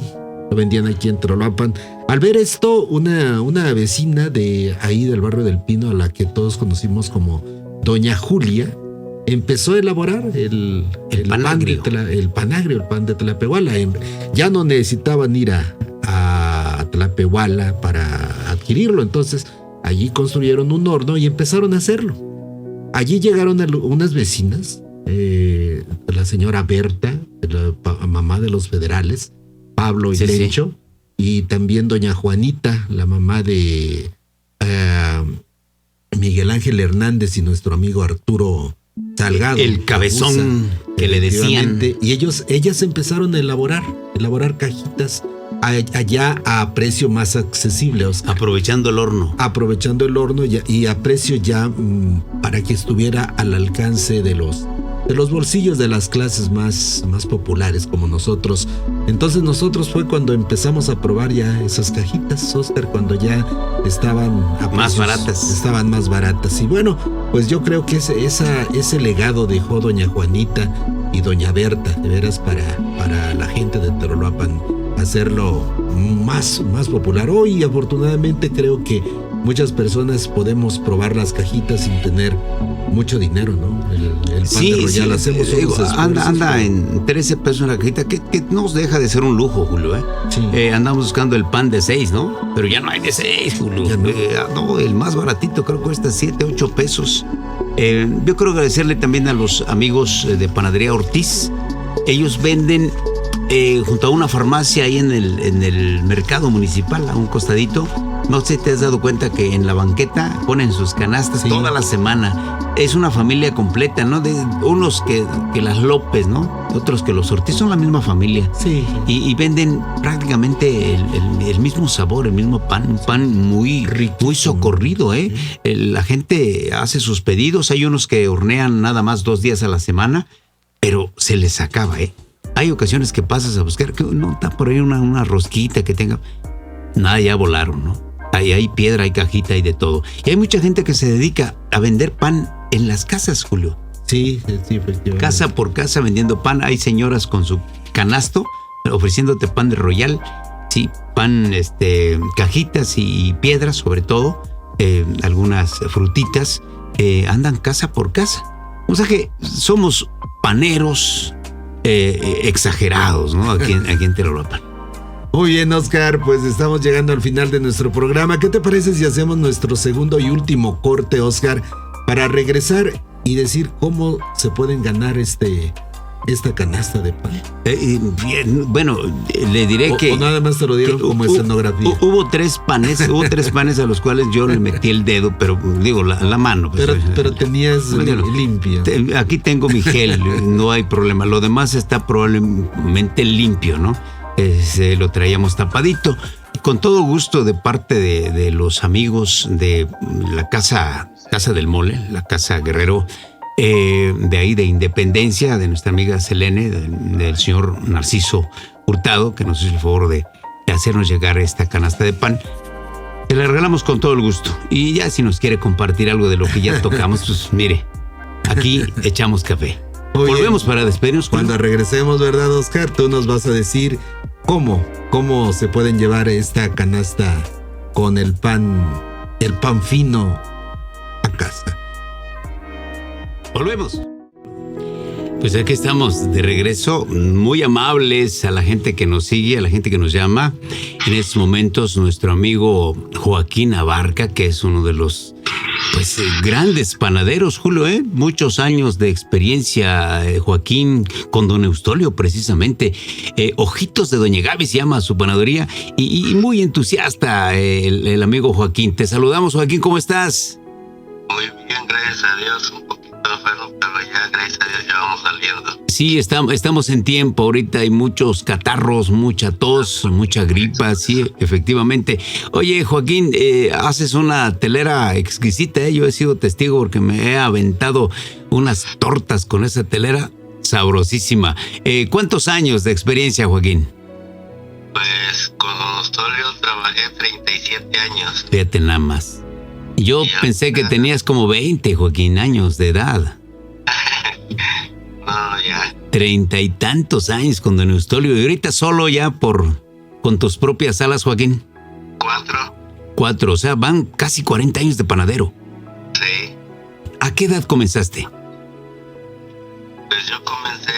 aquí en Tlalpan. Al ver esto, una vecina de ahí del barrio del Pino, a la que todos conocimos como Doña Julia, empezó a elaborar el pan agrio, el pan de Tlapehuala. Ya no necesitaban ir a Tlapehuala para adquirirlo, entonces allí construyeron un horno y empezaron a hacerlo. Allí llegaron unas vecinas, la señora Berta, la mamá de los federales, Pablo y Sí, Lencho, y también doña Juanita, la mamá de Miguel Ángel Hernández y nuestro amigo Arturo Salgado. El cabezón que le decían. Y ellas empezaron a elaborar cajitas allá a precio más accesible, Oscar. Aprovechando el horno. Aprovechando el horno y a precio ya para que estuviera al alcance de los bolsillos de las clases más populares como nosotros. Entonces nosotros fue cuando empezamos a probar ya esas cajitas, Oscar, cuando ya estaban Más baratas. Estaban más baratas. Y bueno, pues yo creo que ese legado dejó doña Juanita y doña Berta, de veras, para la gente de Teroloapan, hacerlo más popular. Hoy, afortunadamente, creo que muchas personas podemos probar las cajitas sin tener mucho dinero, ¿no? El pan de Royal, hacemos unos esfuerzos, anda pero en 13 pesos una cajita, que no deja de ser un lujo, Julio, ¿eh? Sí. Andamos buscando el pan de 6, ¿no? Pero ya no hay de 6, Julio. Ya no. No, el más baratito creo que cuesta 7, 8 pesos. Yo quiero agradecerle también a los amigos de Panadería Ortiz. Ellos venden junto a una farmacia ahí en el mercado municipal, a un costadito. No sé si te has dado cuenta que en la banqueta ponen sus canastas toda la semana. Es una familia completa, ¿no? De unos que las López, ¿no? Otros que los Ortiz, son la misma familia. Sí. Y venden prácticamente el mismo sabor, el mismo pan. Un pan muy rico, muy socorrido, ¿eh? La gente hace sus pedidos. Hay unos que hornean nada más 2 días a la semana, pero se les acaba, ¿eh? Hay ocasiones que pasas a buscar, que no está por ahí una rosquita que tenga. Nada, ya volaron, ¿no? Hay piedra, hay cajita, hay de todo. Y hay mucha gente que se dedica a vender pan en las casas, Julio. Sí, efectivamente. Casa por casa vendiendo pan. Hay señoras con su canasto ofreciéndote pan de Royal. Sí, pan, cajitas y piedras sobre todo. Algunas frutitas. Andan casa por casa. O sea que somos paneros exagerados, ¿no? Aquí en Teroloapan. Muy bien, Oscar, pues estamos llegando al final de nuestro programa. ¿Qué te parece si hacemos nuestro segundo y último corte, Oscar, para regresar y decir cómo se pueden ganar esta canasta de pan? Bien, bueno, le diré que... O nada más te lo dieron como escenografía. Hubo 3 panes, a los cuales yo le metí el dedo, pero digo, la mano. Pues, pero tenías limpio. Aquí tengo mi gel, no hay problema. Lo demás está probablemente limpio, ¿no? Lo traíamos tapadito. Con todo gusto de parte de los amigos de la Casa del Mole, la Casa Guerrero, de ahí de Independencia, de nuestra amiga Selene, del señor Narciso Hurtado, que nos hizo el favor de hacernos llegar esta canasta de pan. Se la regalamos con todo el gusto. Y ya si nos quiere compartir algo de lo que ya tocamos, pues mire, aquí echamos café. Oye, volvemos para despedirnos. Cuando regresemos, ¿verdad, Oscar? Tú nos vas a decir cómo se pueden llevar esta canasta con el pan fino a casa. Volvemos. Pues aquí estamos de regreso, muy amables a la gente que nos sigue, a la gente que nos llama. En estos momentos nuestro amigo Joaquín Abarca, que es uno de los grandes panaderos, Julio, muchos años de experiencia, Joaquín, con don Eustolio precisamente. Ojitos de Doña Gaby se llama su panadería, y muy entusiasta el amigo Joaquín. Te saludamos, Joaquín, ¿cómo estás? Muy bien, gracias a Dios, un poquito enfermo, pero ya, gracias a Dios, ya vamos saliendo. Sí, estamos en tiempo. Ahorita hay muchos catarros, mucha tos, mucha gripa, sí, efectivamente. Oye, Joaquín, haces una telera exquisita, Yo he sido testigo porque me he aventado unas tortas con esa telera sabrosísima. ¿Cuántos años de experiencia, Joaquín? Pues con Don Eustolio trabajé 37 años. Fíjate nada más. Yo pensé que tenías como 20, Joaquín, años de edad. No, ya. 30 y tantos años con don Eustolio. Y ahorita solo ya con tus propias alas, Joaquín. 4, o sea, van casi 40 años de panadero. Sí. ¿A qué edad comenzaste? Pues yo comencé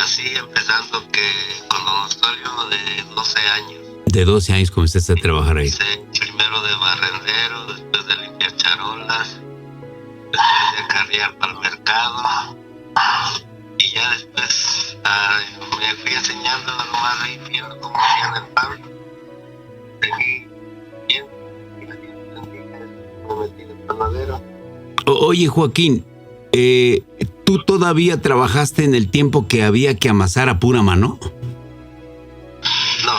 así, empezando que con Don Eustolio de 12 años. De 12 años comenzaste a trabajar ahí. Sí, primero de barrendero, después de limpiar charolas, después de carrear para el mercado. me fui enseñando nomás ahí viendo cómo hacían el pan. Seguí viendo y así aprendí, me metí en el panadero. Oye, Joaquín, ¿tú todavía trabajaste en el tiempo que había que amasar a pura mano? No,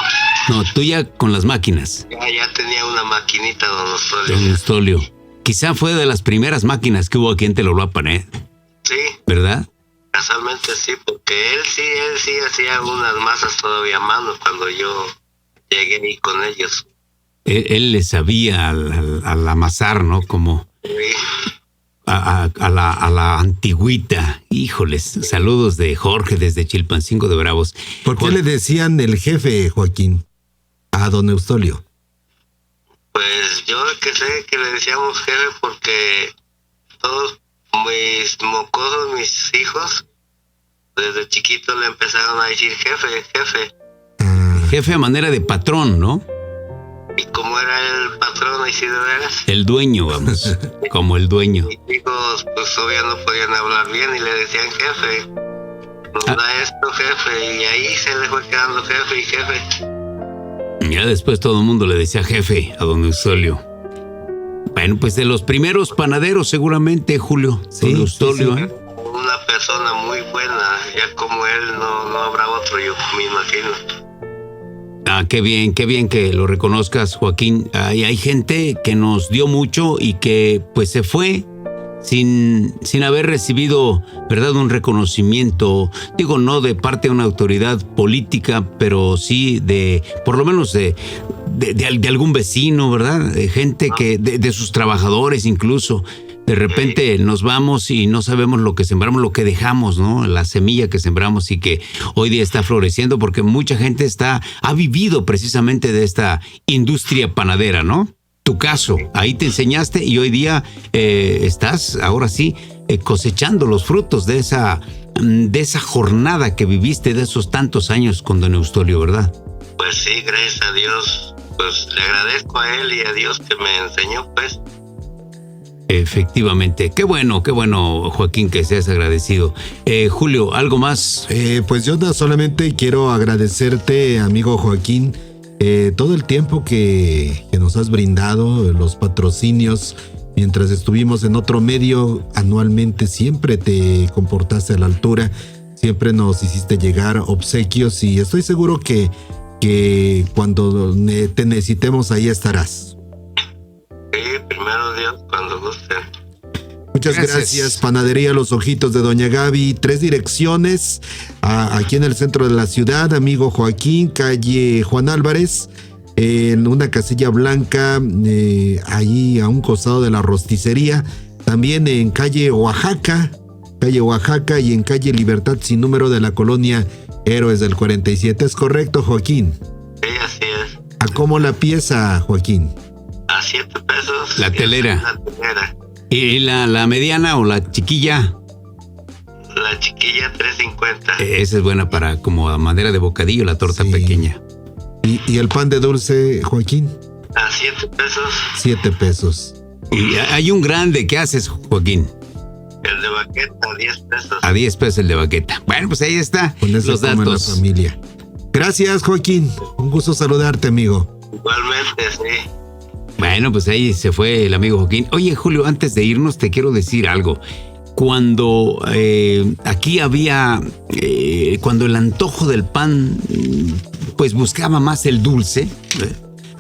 No, tú ya con las máquinas. ya tenía una maquinita, don Ostolio. Don Estolio. Quizá fue de las primeras máquinas que hubo aquí en Telolapan, Sí, ¿verdad? casualmente sí, porque él sí hacía unas masas todavía a mano cuando yo llegué ahí con ellos. Él le sabía al amasar, ¿no? Como Sí. a la antigüita. Híjoles, saludos de Jorge desde Chilpancingo de Bravos. ¿Por qué le decían el jefe, Joaquín, a don Eustolio? Pues yo que sé que le decíamos jefe porque todos mis mocosos, mis hijos, desde chiquitos le empezaron a decir jefe. Jefe a manera de patrón, ¿no? Y como era el patrón, ahí sí de veras. El dueño, vamos, como el dueño. Mis hijos pues todavía no podían hablar bien y le decían jefe. Nos da esto jefe, y ahí se le fue quedando jefe y jefe. Ya después todo el mundo le decía jefe a don Eustolio. Bueno, pues de los primeros panaderos seguramente, Julio. Sí, don Eustolio, sí, sí. ¿eh? Una persona muy buena, ya como él no habrá otro, yo me imagino. Ah, qué bien que lo reconozcas, Joaquín. Hay gente que nos dio mucho y que pues se fue sin haber recibido, ¿verdad?, un reconocimiento, digo, no de parte de una autoridad política, pero sí de, por lo menos de algún vecino, ¿verdad? De gente que, de sus trabajadores incluso. De repente nos vamos y no sabemos lo que sembramos, lo que dejamos, ¿no? La semilla que sembramos y que hoy día está floreciendo porque mucha gente ha vivido precisamente de esta industria panadera, ¿no? Tu caso, ahí te enseñaste y hoy día estás, ahora sí, cosechando los frutos de esa jornada que viviste, de esos tantos años con don Eustolio, ¿verdad? Pues sí, gracias a Dios, pues le agradezco a él y a Dios que me enseñó, pues. Efectivamente. Qué bueno, Joaquín, que seas agradecido. Julio, ¿algo más? Pues yo solamente quiero agradecerte, amigo Joaquín, todo el tiempo que nos has brindado, los patrocinios. Mientras estuvimos en otro medio, anualmente siempre te comportaste a la altura, siempre nos hiciste llegar obsequios y estoy seguro que cuando te necesitemos ahí estarás. Sí, primero Dios, cuando gusten. Muchas gracias. Panadería Los Ojitos de Doña Gaby. 3 direcciones aquí en el centro de la ciudad, amigo Joaquín, calle Juan Álvarez, en una casilla blanca, ahí a un costado de la rosticería. También en calle Oaxaca y en calle Libertad sin número de la colonia Héroes del 47. ¿Es correcto, Joaquín? Sí, así es. ¿A cómo la pieza, Joaquín? A 7 pesos. La telera. La telera. ¿Y la mediana o la chiquilla? La chiquilla 3.50. Esa es buena para como a manera de bocadillo, la torta Sí. pequeña. ¿Y el pan de dulce, Joaquín? A 7 pesos. 7 pesos. Y hay un grande, ¿qué haces, Joaquín? El de baqueta, 10 pesos. A 10 pesos el de baqueta. Bueno, pues ahí está, Con eso los come la datos. familia. Gracias, Joaquín. Un gusto saludarte, amigo. Igualmente, sí. Bueno, pues ahí se fue el amigo Joaquín. Oye, Julio, antes de irnos te quiero decir algo. Cuando aquí había, cuando el antojo del pan, pues buscaba más el dulce,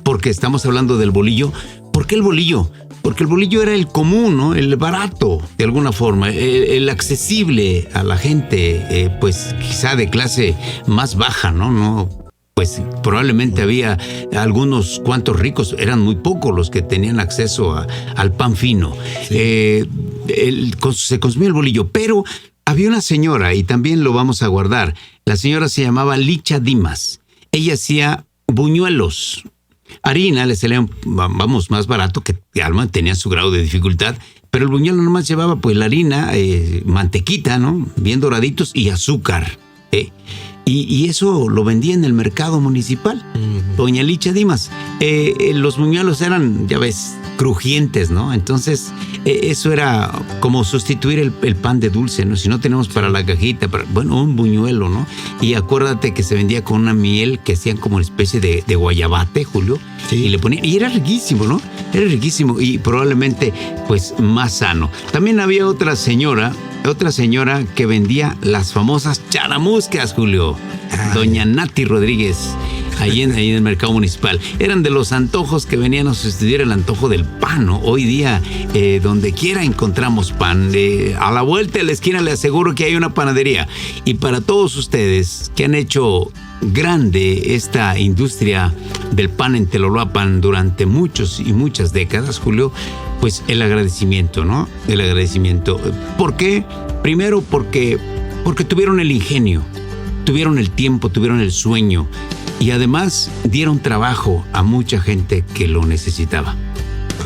porque estamos hablando del bolillo. ¿Por qué el bolillo? Porque el bolillo era el común, ¿no? El barato, de alguna forma, el accesible a la gente, pues quizá de clase más baja, ¿no? Pues probablemente había algunos cuantos ricos, eran muy pocos los que tenían acceso al pan fino. Sí. Se consumía el bolillo, pero había una señora, y también lo vamos a guardar. La señora se llamaba Licha Dimas. Ella hacía buñuelos. Harina le salía, vamos, más barato, que Alma tenía su grado de dificultad, pero el buñuelo nomás llevaba pues la harina, mantequita, ¿no? Bien doraditos y azúcar. Y eso lo vendía en el mercado municipal. Doña Licha Dimas. Los buñuelos eran, ya ves, crujientes, ¿no? Entonces, eso era como sustituir el pan de dulce, ¿no? Si no tenemos para la cajita, bueno, un buñuelo, ¿no? Y acuérdate que se vendía con una miel que hacían como una especie de guayabate, Julio. Sí. Y le ponían, y era riquísimo, ¿no? Era riquísimo y probablemente, pues, más sano. También había otra señora que vendía las famosas charamuscas, Julio. Doña Nati Rodríguez, ahí en el mercado municipal. Eran de los antojos que venían a sustituir el antojo del pan, ¿no? Hoy día, donde quiera encontramos pan. A la vuelta de la esquina le aseguro que hay una panadería. Y para todos ustedes que han hecho grande esta industria del pan en Telolapan durante muchos y muchas décadas, Julio, pues el agradecimiento, ¿no? El agradecimiento. ¿Por qué? Primero porque tuvieron el ingenio, tuvieron el tiempo, tuvieron el sueño y además dieron trabajo a mucha gente que lo necesitaba.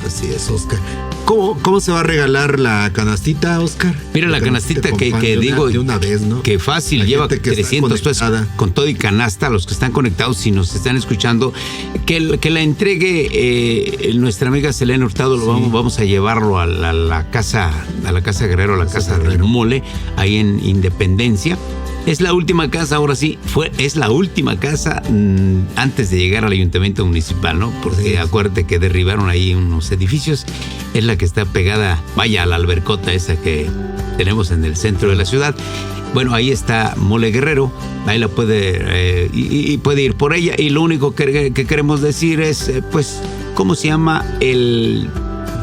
Así es, Oscar. ¿Cómo se va a regalar la canastita, Oscar? Mira, la canastita que digo, de una vez, ¿no? Que fácil, lleva 300 pesos con todo y canasta. Los que están conectados, si nos están escuchando, que la entregue nuestra amiga Selena Hurtado. Sí. Vamos a llevarlo a la casa Guerrero, a la casa del Mole, ahí en Independencia. Es la última casa, ahora sí, es la última casa antes de llegar al ayuntamiento municipal, ¿no? Porque acuérdate que derribaron ahí unos edificios. Es la que está pegada, vaya, a la albercota esa que tenemos en el centro de la ciudad. Bueno, ahí está Mole Guerrero, ahí la puede ir por ella. Y lo único que queremos decir es, pues, ¿cómo se llama el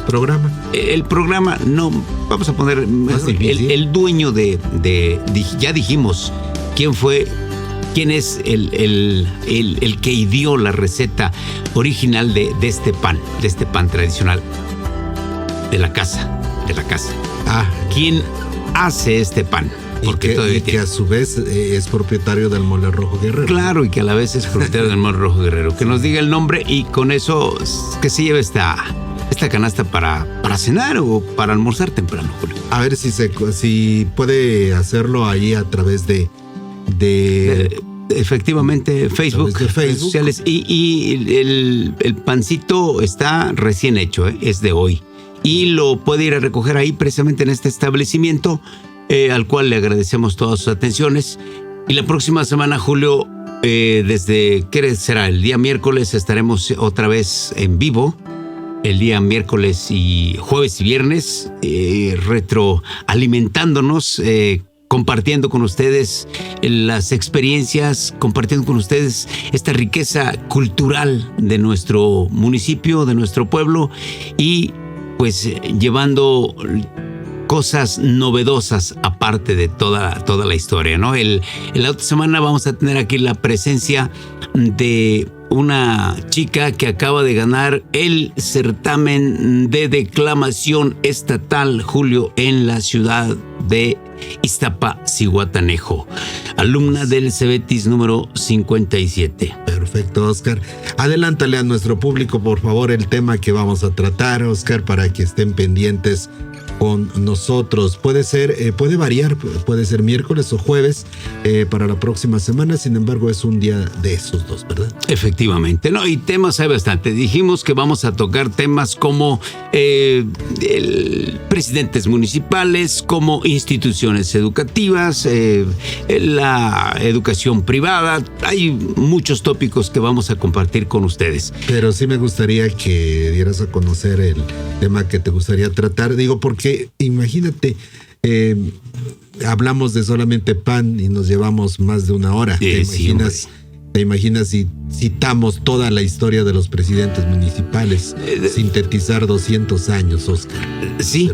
programa? El programa, no, vamos a poner el dueño ya dijimos quién es el que ideó la receta original de este pan tradicional de la casa. ¿Quién hace este pan? Y que a su vez es propietario del Mole Rojo Guerrero. Claro, y que a la vez es propietario del Mole Rojo Guerrero. Que nos diga el nombre y con eso que se lleve esta canasta para cenar o para almorzar temprano, Julio. A ver si puede hacerlo ahí a través de efectivamente Facebook, redes sociales. Y el pancito está recién hecho, es de hoy. Y lo puede ir a recoger ahí precisamente en este establecimiento, al cual le agradecemos todas sus atenciones. Y la próxima semana, Julio, desde, ¿qué será? El día miércoles estaremos otra vez en vivo. El día miércoles y jueves y viernes, retroalimentándonos, compartiendo con ustedes las experiencias, compartiendo con ustedes esta riqueza cultural de nuestro municipio, de nuestro pueblo y pues llevando cosas novedosas aparte de toda la historia, ¿no? La otra semana vamos a tener aquí la presencia de una chica que acaba de ganar el certamen de declamación estatal, Julio, en la ciudad de Iztapalcingo, alumna del Cebetis número 57. Perfecto, Oscar. Adelántale a nuestro público, por favor, el tema que vamos a tratar, Oscar, para que estén pendientes con nosotros. Puede variar, puede ser miércoles o jueves para la próxima semana, sin embargo es un día de esos dos, ¿verdad? Efectivamente, no, y temas hay bastante. Dijimos que vamos a tocar temas como presidentes municipales, como instituciones educativas, la educación privada. Hay muchos tópicos que vamos a compartir con ustedes. Pero sí me gustaría que dieras a conocer el tema que te gustaría tratar. Digo, porque imagínate, hablamos de solamente pan y nos llevamos más de una hora. ¿Te imaginas si citamos toda la historia de los presidentes municipales? Sintetizar 200 años, Oscar. Sí,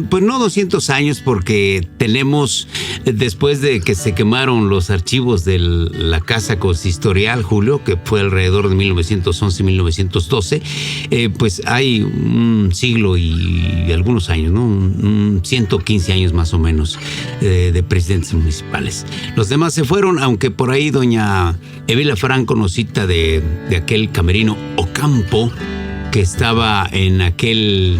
pues no 200 años porque tenemos, después de que se quemaron los archivos de la Casa Consistorial, Julio, que fue alrededor de 1911-1912, pues hay un siglo y algunos años, ¿no? 115 años más o menos de presidentes municipales. Los demás se fueron, aunque por ahí doña Evila Franco nos cita de aquel camerino Ocampo que estaba en aquel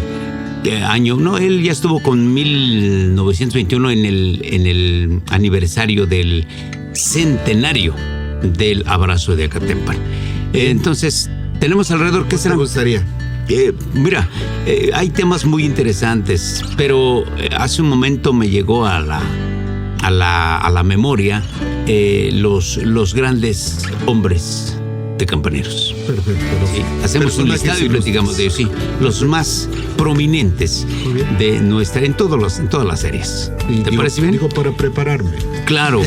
año, no, él ya estuvo con 1921 en el aniversario del centenario del abrazo de Acatempan. Entonces, tenemos alrededor, ¿qué será? ¿Te gustaría? Mira, hay temas muy interesantes, pero hace un momento me llegó a la memoria los grandes hombres de Campaneros. Perfecto. Sí, hacemos un listado y platicamos de ellos, sí. Los más prominentes de nuestra, en todas las series. ¿Te parece bien? Digo, para prepararme. Claro.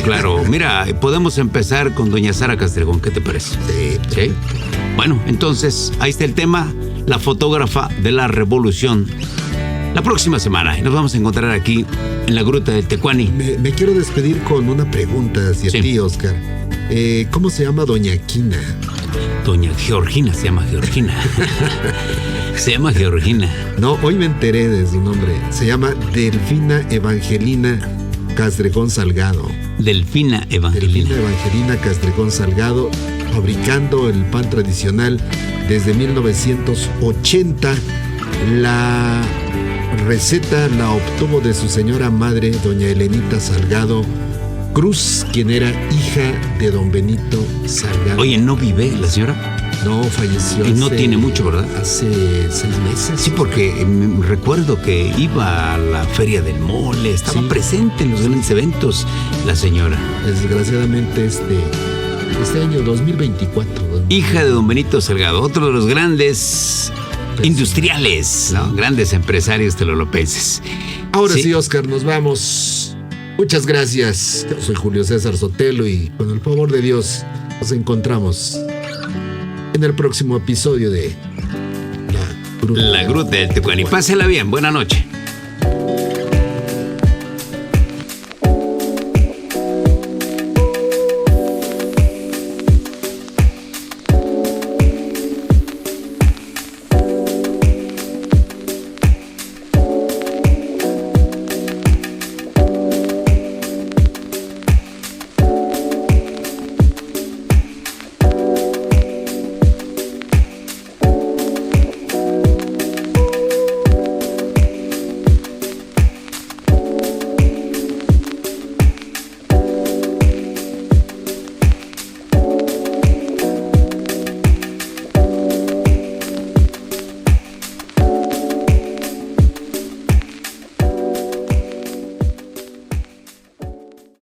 Mira, podemos empezar con doña Sara Castrejón, ¿qué te parece? Sí. Bueno, entonces, ahí está el tema, la fotógrafa de la revolución. La próxima semana nos vamos a encontrar aquí en la Gruta del Tecuani. Me quiero despedir con una pregunta hacia ti, Oscar. ¿Cómo se llama doña Quina? Doña Georgina, se llama Georgina. Se llama Georgina. No, hoy me enteré de su nombre. Se llama Delfina Evangelina Castrejón Salgado. Delfina Evangelina. Delfina Evangelina Castrejón Salgado, fabricando el pan tradicional desde 1980. La receta la obtuvo de su señora madre, doña Elenita Salgado Cruz, quien era hija de don Benito Salgado. Oye, ¿no vive la señora? No, falleció. Y no tiene mucho, ¿verdad? Hace 6 meses. Sí, porque recuerdo que iba a la Feria del Mole, estaba presente en los grandes eventos la señora. Desgraciadamente este año 2024. Hija de don Benito Salgado, otro de los grandes industriales, ¿no? Grandes empresarios telolopenses. Ahora sí, Oscar, nos vamos. Muchas gracias. Yo soy Julio César Sotelo y con el favor de Dios nos encontramos en el próximo episodio de La Gruta del Tecuani. Pásela bien, buena noche.